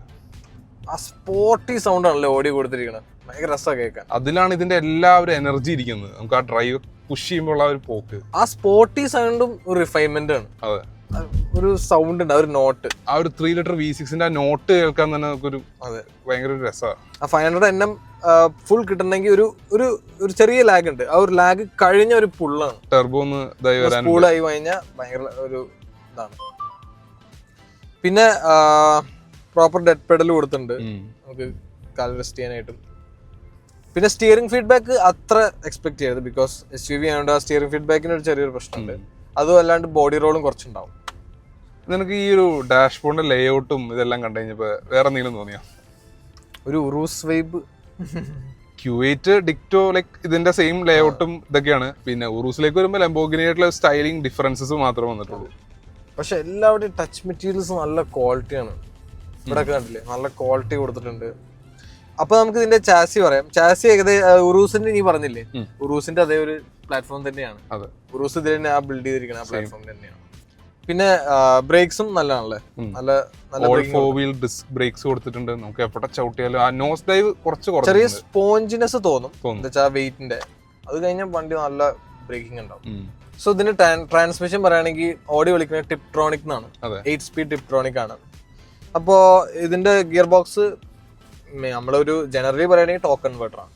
ആ സ്പോർട്ടി സൗണ്ട് ആണല്ലോ ഓടി കൊടുത്തിരിക്കുന്നത്. ഭയങ്കര രസമാണ് കേൾക്കാൻ. അതിലാണ് ഇതിന്റെ എല്ലാവരും എനർജി ഇരിക്കുന്നത്. നമുക്ക് ആ ഡ്രൈവ് പുഷ് ചെയ്യുമ്പോൾ ആ ഒരു പോക്ക്, ആ സ്പോർട്ടി സൗണ്ടും ഒരു റിഫൈൻമെന്റ് ആണ്. അതെ, ഒരു സൗണ്ട് ഉണ്ട്, ആ ഒരു നോട്ട്, ആ ഒരു 3 ലിറ്റർ V6ന്റെ ആ നോട്ട് കേൾക്കാൻ തന്നെ നമുക്കൊരു ഭയങ്കര ഒരു രസമാണ്. ആ 500 Nm ഫുൾ കിട്ടണമെങ്കിൽ ഒരു ചെറിയ ലാഗ് ഉണ്ട്. ആ ഒരു ലാഗ് കഴിഞ്ഞ ഒരു പുള്ളാണ്. ടർബോ ഒന്ന് സ്പൂളായി കഴിഞ്ഞാൽ ഭയങ്കര ഒരു ഇതാണ്. പിന്നെ പ്രോപ്പർ ഡെഡ് പെഡൽ കൊടുത്തിട്ടുണ്ട് നമുക്ക് കാൽ റെസ്റ്റ് ചെയ്യാനായിട്ടും. പിന്നെ സ്റ്റിയറിംഗ് ഫീഡ്ബാക്ക് അത്ര എക്സ്പെക്ട് ചെയ്യരുത്, ബിക്കോസ് SUV ആയതുകൊണ്ട് ആ സ്റ്റിയറിംഗ് ഫീഡ്ബാക്കിന് ഒരു ചെറിയൊരു പ്രശ്നമുണ്ട്. അതും അല്ലാണ്ട് ബോഡി റോളും കുറച്ചുണ്ടാവും. നിനക്ക് ഈ ഒരു ഡാഷ്ബോർഡിന്റെ ലേഔട്ടും ഇതെല്ലാം കണ്ടു കഴിഞ്ഞപ്പോ വേറെ എന്തെങ്കിലും തോന്നിയോ? ഒരു ഉറൂസ് വൈബ്. Q8 ഡിക്റ്റോ ലൈക്ക് ഇതിന്റെ സെയിം ലേഔട്ടും ഇതൊക്കെയാണ്. പിന്നെ ഉറൂസിലേക്ക് വരുമ്പോൾ ലംബോർഗിനിയായിട്ടുള്ള സ്റ്റൈലിംഗ് ഡിഫറൻസസ് മാത്രമേ വന്നിട്ടുള്ളൂ. പക്ഷെ എല്ലാവരുടെയും ടച്ച് മെറ്റീരിയൽസ് നല്ല ക്വാളിറ്റിയാണ്. ഇവിടെ കണ്ടില്ലേ, നല്ല ക്വാളിറ്റി കൊടുത്തിട്ടുണ്ട്. അപ്പൊ നമുക്ക് ഇതിന്റെ ചാസി പറയാം. ചാസി ഏകദേശം ഉറൂസിന്റെ നീ പറഞ്ഞില്ലേ, ഉറൂസിന്റെ അതേ ഒരു പ്ലാറ്റ്ഫോം തന്നെയാണ്. ഉറൂസ് ഇതിൽ തന്നെ ആ ബിൽഡ് ചെയ്തിരിക്കുന്ന ആ പ്ലാറ്റ്ഫോം തന്നെയാണ്. പിന്നെ ബ്രേക്സും നല്ലതാണല്ലേ, നല്ല ഡിസ്ക് ബ്രേക്സ് കൊടുത്തിട്ടുണ്ട്. നമുക്ക് എവിടെ ചവിട്ടിയാലും ആ നോസ് ഡൈവ് കുറച്ച് ചെറിയ സ്പോഞ്ചിനെസ് തോന്നും, എന്താ വെച്ചാൽ വെയിറ്റിന്റെ. അത് കഴിഞ്ഞാൽ വണ്ടി നല്ല ബ്രേക്കിംഗ് ഉണ്ടാവും. സോ ഇതിന് ട്രാൻസ്മിഷൻ പറയുകയാണെങ്കിൽ ഓടി വിളിക്കുന്ന ടിപ്ട്രോണിക് എന്നാണ്, 8 സ്പീഡ് ടിപ്ട്രോണിക് ആണ്. അപ്പോ ഇതിന്റെ ഗിയർ ബോക്സ് നമ്മളൊരു ജനറലി പറയുകയാണെങ്കിൽ ടോക്ക് കൺവേർട്ടർ ആണ്.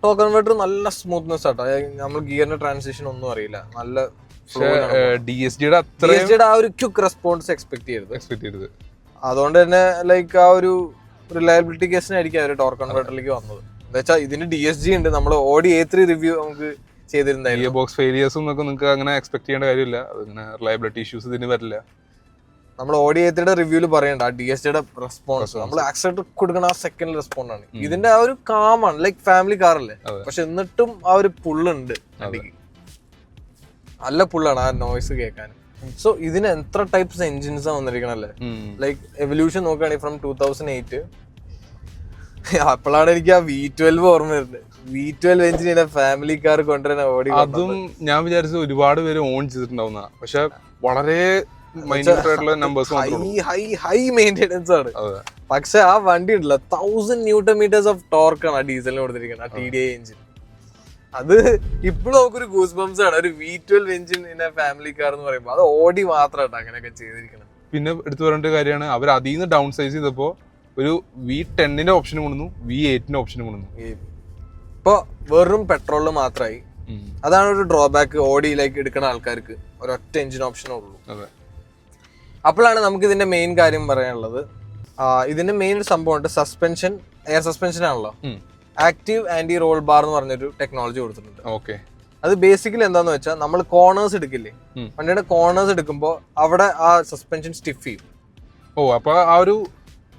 ടോക്ക് കൺവേർട്ടർ നല്ല സ്മൂത്ത്നെസ് ആട്ടോ. നമ്മൾ ഗിയറിന്റെ ട്രാൻസിഷൻ ഒന്നും അറിയില്ല, നല്ല DSGയുടെ ആ ഒരു ക്വിക്ക് റെസ്പോൺസ് എക്സ്പെക്ട് ചെയ്തത്. അതുകൊണ്ട് തന്നെ ലൈക്ക് ആ ഒരു റിലയബിലിറ്റി കേസിനായിരിക്കും അവർ ടോർക്ക് കൺവേർട്ടറിലേക്ക് വന്നത്. എന്താ വെച്ചാൽ ഇതിന് DSG ഉണ്ട്. നമ്മൾ ഓടി A3 റിവ്യൂ നമുക്ക് ചെയ്തിരുന്നായിരുന്നു. ഗിയർ ബോക്സ് ഫെയിലിയേഴ്സും നിങ്ങൾക്ക് അങ്ങനെ എക്സ്പെക്ട് ചെയ്യേണ്ട കാര്യമില്ല. അതിങ്ങനെ റിലയബിലിറ്റി ഇഷ്യൂസ് ഇതിന് വരില്ല. നമ്മൾ ഓടി A3യുടെ റിവ്യൂല് പറയണ്ട, ആ DSGയുടെ റെസ്പോൺസ് നമ്മൾ ആക്സിലേറ്റർ കൊടുക്കുന്ന ആ സെക്കൻഡ് റെസ്പോണ്ട് ആണ്. ഇതിന്റെ ആ ഒരു കാമാണ്, ലൈക്ക് ഫാമിലി കാറല്ലേ, പക്ഷെ എന്നിട്ടും ആ ഒരു പുള്ളുണ്ട്. നല്ല പുള്ളാണ് ആ നോയ്സ് കേൾക്കാൻ. സോ ഇതിന് എത്ര ടൈപ്സ് എൻജിൻസ് വന്നിരിക്കണല്ലേ. ലൈക്ക് എവല്യൂഷൻ നോക്കുകയാണെങ്കിൽ ഫ്രം 2008 അപ്പോഴാണ് എനിക്ക് ആ V12 ഓർമ്മ വരുന്നത്. V12 എഞ്ചിനെ ഫാമിലി കാർ കൊണ്ടുവരാൻ ഓടി. അതും ഞാൻ വിചാരിച്ചു ഒരുപാട് പേര് ഓൺ ചെയ്തിട്ടുണ്ടാവുന്ന, പക്ഷെ വളരെ ഹൈ മെയിൻ്റെനൻസ് ആണ്. പക്ഷെ ആ വണ്ടി ഉണ്ടല്ലോ 1000 Nm ഓഫ് ടോർക്ക് ആണ് ആ ഡീസലിന് കൊടുത്തിരിക്കുന്നത്, ആ TDI എഞ്ചിൻ. അത് ഇപ്പോഴും നമുക്കൊരു ഗൂസ് ബംസ് ആണ്. ഒരു V12 engine in family car എന്ന് പറയുമ്പോൾ അത് ഓടി മാത്രമാണ് അങ്ങനെയൊക്കെ ചെയ്തിരിക്കുന്നത്. പിന്നെ എടുത്തു പറയേണ്ട ഒരു കാര്യമാണ്, അവർ അതിൽ നിന്ന് ഡൗൺ സൈസ് ചെയ്തപ്പോ ഒരു V10ന്റെ ഓപ്ഷൻ കൊണ്ടുവന്നു, V8ന്റെ ഓപ്ഷൻ കൊണ്ടുവന്നു. ഇപ്പൊ വെറും പെട്രോളില് മാത്രമായി. അതാണ് ഒരു ഡ്രോബാക്ക് ഓഡിയിലേക്ക് എടുക്കുന്ന ആൾക്കാർക്ക്. ഒരൊറ്റ എഞ്ചിൻ ഓപ്ഷനേ ഉള്ളൂ. അപ്പോഴാണ് നമുക്ക് ഇതിന്റെ മെയിൻ കാര്യം പറയാനുള്ളത്. ഇതിന്റെ മെയിൻ സംഭവം ഉണ്ട്, സസ്പെൻഷൻ, എയർ സസ്പെൻഷൻ ആണല്ലോ. ആക്റ്റീവ് ആന്റി റോൾ ബാർ എന്ന് പറഞ്ഞൊരു ടെക്നോളജി കൊടുത്തിട്ടുണ്ട്. ഓക്കെ, അത് ബേസിക്കലി എന്താന്ന് വെച്ചാൽ നമ്മൾ കോർണേഴ്സ് എടുക്കില്ലേ, വണ്ടിയുടെ കോർണേഴ്സ് എടുക്കുമ്പോൾ അവിടെ ആ സസ്പെൻഷൻ സ്റ്റിഫ് ചെയ്യും. അപ്പൊ ആ ഒരു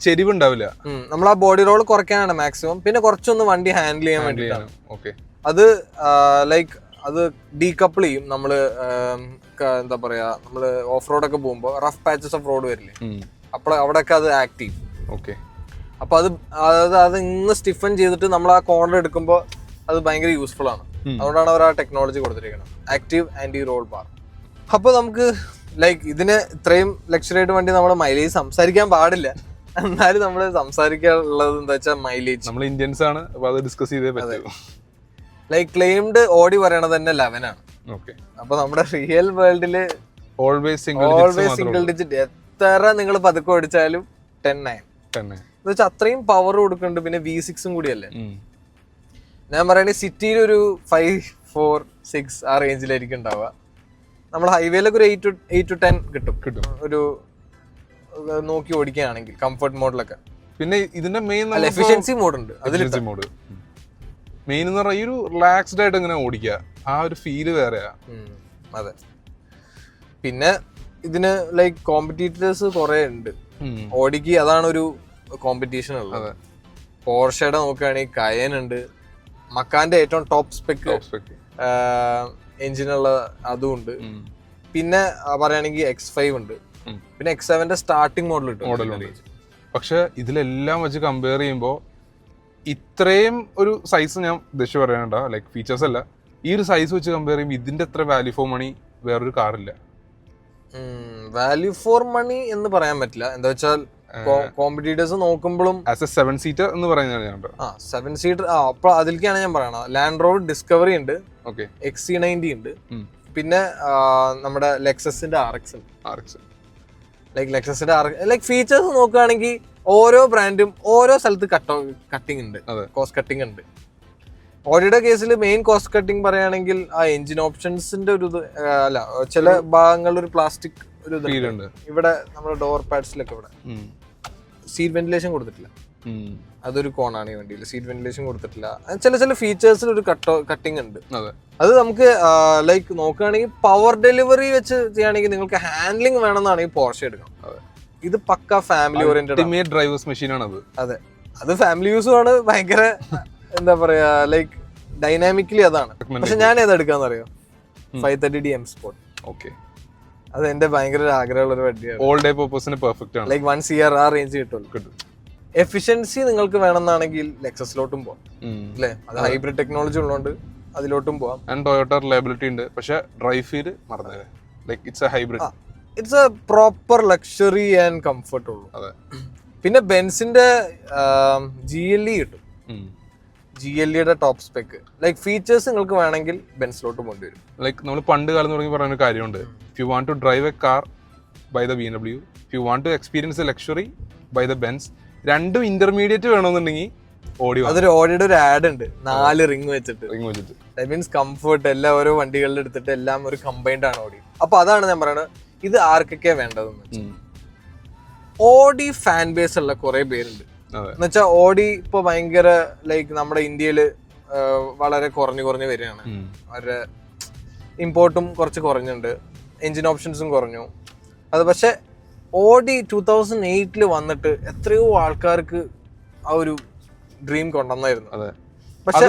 ചെരിവ് ഉണ്ടാവില്ല. നമ്മൾ ആ ബോഡി റോൾ കുറയ്ക്കാനാണ് മാക്സിമം. പിന്നെ കുറച്ചൊന്ന് വണ്ടി ഹാൻഡിൽ ചെയ്യാൻ വേണ്ടിയിട്ടാണ്. അത് ലൈക്ക് അത് ഡീകപ്പിൾ ചെയ്യും. നമ്മള് എന്താ പറയാ, നമ്മള് ഓഫ് റോഡ് ഒക്കെ പോകുമ്പോ റഫ് പാച്ചസ് ഓഫ് റോഡ് വരില്ലേ, അപ്പോൾ അവിടെയൊക്കെ അത് ആക്ട് ചെയ്യും. അപ്പൊ അത് ഇന്ന് സ്റ്റിഫൻ ചെയ്തിട്ട് നമ്മൾ ആ കോർണർ എടുക്കുമ്പോൾ അത് ഭയങ്കര യൂസ്ഫുൾ ആണ്. അതുകൊണ്ടാണ് അവർ ആ ടെക്നോളജി കൊടുത്തിരിക്കുന്നത്, ആക്റ്റീവ് ആന്റി റോൾ ബാർ. അപ്പൊ നമുക്ക് ലൈക്ക് ഇതിന് ഇത്രയും ലക്ഷറി ആയിട്ട് വണ്ടി നമ്മുടെ മൈലേജ് സംസാരിക്കാൻ പാടില്ല, എന്നാലും നമ്മൾ സംസാരിക്കാനുള്ളത് എന്താ വെച്ചാൽ മൈലേജ്. നമ്മൾ ഇന്ത്യൻസ് ആണ്, അത് ഡിസ്കസ് ചെയ്തേ പറ്റൂ. ലൈക്ക് ക്ലെയിംഡ് ഓടി പറയണത് തന്നെ 11 ആണ്. അപ്പൊ നമ്മുടെ റിയൽ വേൾഡില് ഓൾവേസ് സിംഗിൾ ഡിജിറ്റ്. എത്ര നിങ്ങൾ പതുക്കെ ഓടിച്ചാലും 10-9 എന്ന് വെച്ചാൽ അത്രയും പവർ കൊടുക്കുന്നുണ്ട്. പിന്നെ V6 കൂടിയല്ലേ. ഞാൻ പറയുന്നത് സിറ്റിയിൽ ഒരു 5-4-6 ആ റേഞ്ചിലായിരിക്കും ഉണ്ടാവുക. നമ്മൾ ഹൈവേയിലൊക്കെ ഒരു 8-10 കിട്ടും ഒരു നോക്കി ഓടിക്കുകയാണെങ്കിൽ കംഫർട്ട് മോഡിലൊക്കെ. പിന്നെ ഇതിന്റെ മെയിൻ എഫിഷ്യൻസി മോഡ് ഉണ്ട്. മോഡ് മെയിൻ എന്ന് പറഞ്ഞാൽ ഈ ഒരു റിലാക്സ്ഡ് ആയിട്ട് ഇങ്ങനെ ഓടിക്കുക, ആ ഒരു ഫീല് വേറെയാ. അതെ. പിന്നെ ഇതിന് ലൈക്ക് കോമ്പറ്റീറ്റേഴ്സ് കുറെ ഉണ്ട് ഓടിക്ക്, അതാണ് ഒരു കോമ്പറ്റീഷൻ ഉള്ളത്. പോർഷയുടെ നോക്കുകയാണെങ്കിൽ കയൻ ഉണ്ട്, മക്കാന്റെ ഏറ്റവും ടോപ്പ് സ്പെക് എഞ്ചിനുള്ള അതും ഉണ്ട്. പിന്നെ പറയുകയാണെങ്കിൽ X5 ഉണ്ട്, പിന്നെ X7 സ്റ്റാർട്ടിംഗ് മോഡലുണ്ട്. പക്ഷെ ഇതിലെല്ലാം വെച്ച് കമ്പയർ ചെയ്യുമ്പോൾ ഇത്രയും ഒരു സൈസ് ഞാൻ ഉദ്ദേശിച്ച് പറയാനുണ്ടോ, ലൈക്ക് ഫീച്ചേഴ്സ് അല്ല, ഈ ഒരു സൈസ് വെച്ച് കമ്പയർ ചെയ്യുമ്പോൾ ഇതിന്റെ അത്ര വാല്യൂ ഫോർ മണി വേറൊരു കാറില്ല. വാല്യൂ ഫോർ മണി എന്ന് പറയാൻ പറ്റില്ല. എന്താ വെച്ചാൽ കോമ്പറ്റീറ്റേഴ്സ് നോക്കുമ്പോഴും 7 സീറ്റർ എന്ന് പറയുന്നത് 7 സീറ്റർ അപ്പൊ അതിലേക്കാണ് ഞാൻ പറയണത്. ലാൻഡ് റോവർ ഡിസ്കവറി ഉണ്ട്, XC90 ഉണ്ട്, പിന്നെ നമ്മുടെ ലെക്സസിന്റെ RX ഉണ്ട്. ലൈക്ക് ലെക്സസിന്റെ ലൈക്ക് ഫീച്ചേഴ്സ് നോക്കുകയാണെങ്കിൽ ഓരോ ബ്രാൻഡും ഓരോ സ്ഥലത്ത് കട്ടിങ് ഉണ്ട്, കോസ്റ്റ് കട്ടിങ് ഉണ്ട്. ഓഡിയുടെ കേസിൽ മെയിൻ കോസ്റ്റ് കട്ടിങ് പറയുകയാണെങ്കിൽ ആ എഞ്ചിൻ ഓപ്ഷൻസിന്റെ ഒരു ഇത് അല്ല, ചില ഭാഗങ്ങളിൽ ഒരു പ്ലാസ്റ്റിക് ഒരു ഇതുണ്ട്. ഇവിടെ നമ്മുടെ ഡോർ പാഡ്സിലൊക്കെ ഇവിടെ സീറ്റ് വെന്റിലേഷൻ കൊടുത്തിട്ടില്ല. അതൊരു കോണാണ് ഈ വണ്ടിയിൽ, സീറ്റ് വെന്റിലേഷൻ കൊടുത്തിട്ടില്ല. ചില ഫീച്ചേഴ്സിൽ ഒരു കട്ടിങ് ഉണ്ട്. അത് നമുക്ക് ലൈക്ക് നോക്കുകയാണെങ്കിൽ പവർ ഡെലിവറി വെച്ച് ചെയ്യുകയാണെങ്കിൽ നിങ്ങൾക്ക് ഹാൻഡ്ലിംഗ് വേണമെന്നാണെങ്കിൽ പോർഷെ എടുക്കണം. ഇത് പക്ക ഫാമിലി ഓറിയന്റഡ് ഡ്രൈവേഴ്സ് മെഷീൻ ആണ് അത്. അതെ, അത് ഫാമിലി യൂസും ആണ്. ഭയങ്കര എന്താ പറയാ, ലൈക്ക് ഡൈനാമിക്കലി അതാണ്. പക്ഷെ ഞാൻ ഏതാ എടുക്കാന്ന് അറിയോ, 530D M Sport. അത് എന്റെ ഭയങ്കര ആഗ്രഹമുള്ള ഒരു വണ്ടിയാണ്. ഓൾ ഡേ പർപ്പസിന് പെർഫെക്റ്റ് ആണ്. ലൈക്ക് 1 CR ആ റേഞ്ച് കിട്ടും. എഫിഷ്യൻസി നിങ്ങൾക്ക് വേണമെന്നാണെങ്കിൽ ലെക്സസിലോട്ടും പോവാം അല്ലേ, അത് ഹൈബ്രിഡ് ടെക്നോളജി ഉള്ളതുകൊണ്ട് അതിലോട്ടും പോവാം. ആൻഡ് ടൊയോട്ട റിലയബിലിറ്റി ഉണ്ട്. പക്ഷെ ഡ്രൈവ് ഫീൽ മറന്നേ, like it's a hybrid, it's a proper luxury and comfort ഉള്ളൂ. പിന്നെ ബെൻസിന്റെ GLE കിട്ടും, GLEയുടെ ടോപ്പ് സ്പെക്ക്. ലൈക്ക് ഫീച്ചേഴ്സ് നിങ്ങൾക്ക് വേണമെങ്കിൽ ബെൻസിലോട്ട് കൊണ്ടുവരും. ലൈക്ക് നമ്മൾ പണ്ട് കാലം തുടങ്ങി പറയുന്ന ഒരു കാര്യമുണ്ട്, if you want to drive a car by the BMW, if you want to experience a luxury by the Benz, രണ്ടും ഇന്റർമീഡിയറ്റ് വേണമെന്നുണ്ടെങ്കിൽ അതൊരു ഓഡിയുടെ ഒരു ആഡ് ഉണ്ട്, 4 റിംഗ് വെച്ചിട്ട്. ദാറ്റ് മീൻസ് കംഫർട്ട് എല്ലാം ഓരോ വണ്ടികളിൽ എടുത്തിട്ട് എല്ലാം ഒരു കമ്പൈൻഡ് ആണ് ഓഡി. അപ്പൊ അതാണ് ഞാൻ പറയുന്നത്, ഇത് ആർക്കൊക്കെയാ വേണ്ടതെന്ന്. ഓഡി ഫാൻ ബേസ് ഉള്ള കുറെ പേരുണ്ട്. എന്നുവെച്ചാൽ ഓഡി ഇപ്പൊ ഭയങ്കര ലൈക്ക് നമ്മുടെ ഇന്ത്യയില് വളരെ കുറഞ്ഞു വരികയാണ്. അവരുടെ ഇമ്പോർട്ടും കുറച്ച് കുറഞ്ഞുണ്ട്, എഞ്ചിൻ ഓപ്ഷൻസും കുറഞ്ഞു. അത് പക്ഷെ ഓഡി 2008 വന്നിട്ട് എത്രയോ ആൾക്കാർക്ക് ആ ഒരു ഡ്രീം കൊണ്ടുവന്നായിരുന്നു. പക്ഷെ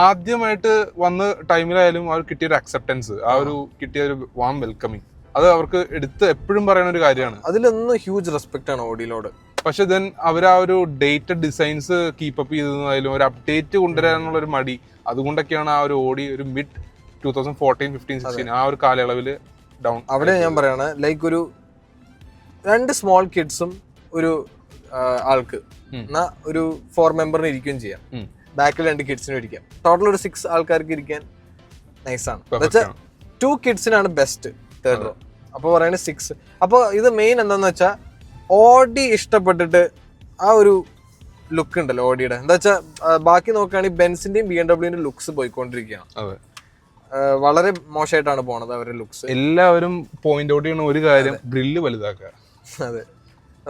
ആദ്യമായിട്ട് വന്ന ടൈമിലായാലും അവർ കിട്ടിയൊരു അക്സെപ്റ്റൻസ്, ആ ഒരു കിട്ടിയ ഒരു വാം വെൽക്കമിങ്, അത് അവർക്ക് എടുത്ത് എപ്പോഴും പറയുന്ന ഒരു കാര്യമാണ്. അതിലൊന്നും ഹ്യൂജ് റെസ്പെക്ട് ആണ് ഓഡിയിലോട്. പക്ഷെ ദെൻ അവർ ആ ഒരു ഡേറ്റഡ് ഡിസൈൻസ് കീപ്പ് അപ്പ് ചെയ്തതായാലും ഒരു അപ്ഡേറ്റ് കൊണ്ടുവരാനുള്ള ഒരു മടി, അതുകൊണ്ടൊക്കെയാണ് ആ ഒരു ഓഡി ഒരു മിഡ് 2014, 15, 16 ആ ഒരു കാലയളവിൽ ഡൗൺ. അവിടെ ഞാൻ പറയണ ലൈക്ക് ഒരു 2 സ്മോൾ കിഡ്സും ഒരു ആൾക്ക് എന്നാ ഒരു 4 മെമ്പറിന് ഇരിക്കുകയും ചെയ്യാം, ബാക്കിൽ 2 കിഡ്സിനും ഇരിക്കാം, ടോട്ടൽ ഒരു 6 ആൾക്കാർക്ക് ഇരിക്കാൻ നൈസാണ്. എന്നുവെച്ചാൽ 2 കിഡ്സിനാണ് ബെസ്റ്റ് തേർഡ് റോ. അപ്പൊ പറയുന്നത് 6. അപ്പൊ ഇത് മെയിൻ എന്താന്ന് വെച്ചാൽ ഓഡി ഇഷ്ടപ്പെട്ടിട്ട് ആ ഒരു ലുക്ക് ഉണ്ടല്ലോ ഓഡിയുടെ. എന്താ വെച്ചാൽ ബാക്കി നോക്കുകയാണെങ്കിൽ ബെൻസിന്റെയും BMW ലുക്സ് പോയിക്കൊണ്ടിരിക്കുകയാണ്. വളരെ മോശമായിട്ടാണ് പോണത് അവരുടെ ലുക്സ്. എല്ലാവരും പോയിന്റ് ഔട്ട് ചെയ്യുന്ന ഒരു കാര്യം, ഗ്രില്ല് വലുതാക്കുക. അതെ,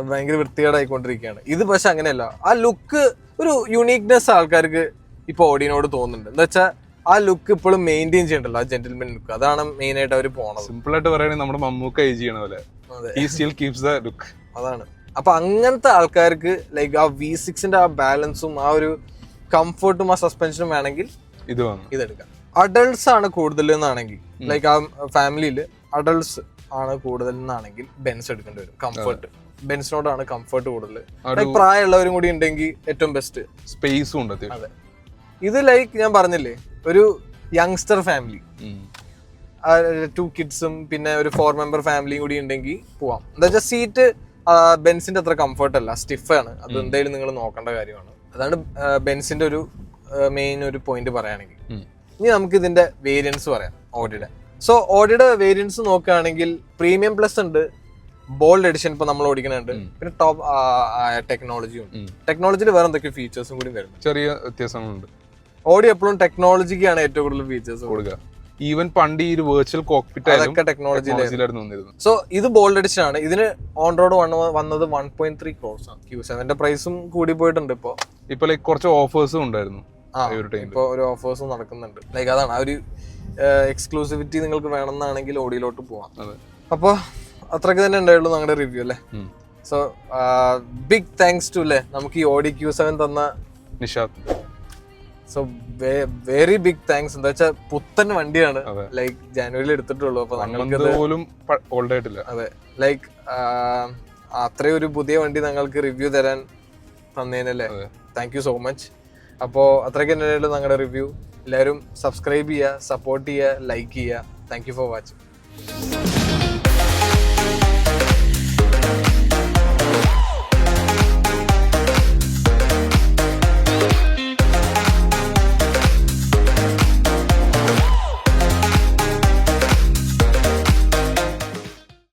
ഭയങ്കര വൃത്തികേടായിക്കൊണ്ടിരിക്കുകയാണ്. ഇത് പക്ഷെ അങ്ങനെയല്ല, ആ ലുക്ക് ഒരു യുണീക്നെസ് ആൾക്കാർക്ക് ഇപ്പൊ ഓഡിയോട് തോന്നുന്നുണ്ട്. എന്താ വെച്ചാൽ ആ ലുക്ക് ഇപ്പോഴും മെയിൻറ്റെയിൻ ചെയ്യണ്ടല്ലോ, ആ ജെന്റിൽമെൻ ലുക്ക്. അതാണ് മെയിൻ ആയിട്ട് അവർ പോണത്. സിമ്പിൾ ആയിട്ട് പറയുകയാണെങ്കിൽ നമ്മുടെ മമ്മൂക്ക ഏജ് ചെയ്യണ പോലെ he still keeps the look. അതാണ്. അപ്പൊ അങ്ങനത്തെ ആൾക്കാർക്ക് ലൈക്ക് ആ V6ന്റെ ആ ബാലൻസും ആ ഒരു കംഫർട്ടും ആ സസ്പെൻഷനും വേണമെങ്കിൽ ഇതെടുക്കാം. അഡൾട്ട്സ് ആണ് കൂടുതൽ എന്നാണെങ്കിൽ, ലൈക്ക് ആ ഫാമിലിയിൽ അഡൾട്ട്സ് ആണ് കൂടുതൽ എന്നാണെങ്കിൽ ബെൻസ് എടുക്കേണ്ടി വരും. കംഫർട്ട് ബെൻസിനോടാണ് കംഫർട്ട് കൂടുതൽ. ലൈക്ക് പ്രായമുള്ളവരും കൂടി ഉണ്ടെങ്കിൽ ഏറ്റവും ബെസ്റ്റ്. സ്പേസും ഉണ്ട്. അതെ. ഇത് ലൈക്ക് ഞാൻ പറഞ്ഞില്ലേ, ഒരു യങ്സ്റ്റർ ഫാമിലി, 2 കിഡ്സും പിന്നെ ഒരു 4 മെമ്പർ ഫാമിലിയും കൂടി ഉണ്ടെങ്കിൽ പോവാം. എന്താ വെച്ചാൽ സീറ്റ് ബെൻസിന്റെ അത്ര കംഫർട്ട് അല്ല, സ്റ്റിഫാണ്. അത് എന്തായാലും നിങ്ങൾ നോക്കേണ്ട കാര്യമാണ്. അതാണ് ബെൻസിന്റെ ഒരു മെയിൻ ഒരു പോയിന്റ് പറയുകയാണെങ്കിൽ. ഇനി നമുക്ക് ഇതിന്റെ വേരിയൻസ് പറയാം ഓഡിയുടെ. സോ ഓഡിയുടെ വേരിയൻസ് നോക്കുകയാണെങ്കിൽ പ്രീമിയം പ്ലസ് ഉണ്ട്, ബോൾഡ് എഡിഷൻ ഇപ്പൊ നമ്മൾ ഓടിക്കുന്നുണ്ട്, പിന്നെ ടോപ്പ് ടെക്നോളജി ഉണ്ട്. ടെക്നോളജിയിൽ വേറെ എന്തൊക്കെ ഫീച്ചേഴ്സും കൂടി വരുന്നത്, ചെറിയ വ്യത്യാസങ്ങളുണ്ട്. ഓഡി എപ്പോഴും ടെക്നോളജിക്കാണ് ഏറ്റവും കൂടുതൽ ഫീച്ചേഴ്സ് കൊടുക്കുക. ഈവൻ പണ്ട് ഈ ഒരു വെർച്വൽ കോക്പിറ്റ് അതൊക്കെ ടെക്നോളജിയിലായിരുന്നു. സോ ഇത് ബോൾഡ് എഡിഷൻ ആണ്. ഇതിന് ഓൺ റോഡ് വന്നത് 1.3 crores ആണ്. Q7ന്റെ പ്രൈസും കൂടി പോയിട്ടുണ്ട്. ഇപ്പൊ ലൈക്ക് കുറച്ച് ഓഫേഴ്സും ഉണ്ടായിരുന്നു. ഇപ്പൊ ഒരു ഓഫേഴ്സും നടക്കുന്നുണ്ട്. ലൈക്ക് അതാണ് ആ ഒരു എക്സ്ക്ലൂസിവിറ്റി നിങ്ങൾക്ക് വേണമെന്നാണെങ്കിൽ ഓഡിയിലോട്ട് പോവാം. അപ്പൊ അത്രയ്ക്ക് തന്നെ ഉണ്ടായുള്ളൂ ഞങ്ങളുടെ റിവ്യൂ അല്ലേ. സോ ബിഗ് താങ്ക്സ് ടു അല്ലേ നമുക്ക് ഈ ഓഡി Q7 തന്ന Nishad. So very big thanks. എന്താ വെച്ചാൽ പുത്തൻ വണ്ടിയാണ്, ലൈക്ക് ജനുവരിയിൽ എടുത്തിട്ടുള്ളൂ. അപ്പൊ ഞങ്ങൾക്ക് അതെ, ലൈക്ക് അത്രയും ഒരു പുതിയ വണ്ടി ഞങ്ങൾക്ക് റിവ്യൂ തരാൻ തന്നേനല്ലേ. Thank you so much. അപ്പോൾ അത്രയ്ക്ക് തന്നെയായിരുന്നു ഞങ്ങളുടെ റിവ്യൂ. എല്ലാവരും സബ്സ്ക്രൈബ് ചെയ്യുക, സപ്പോർട്ട് ചെയ്യുക, ലൈക്ക് ചെയ്യുക. Thank you for watching.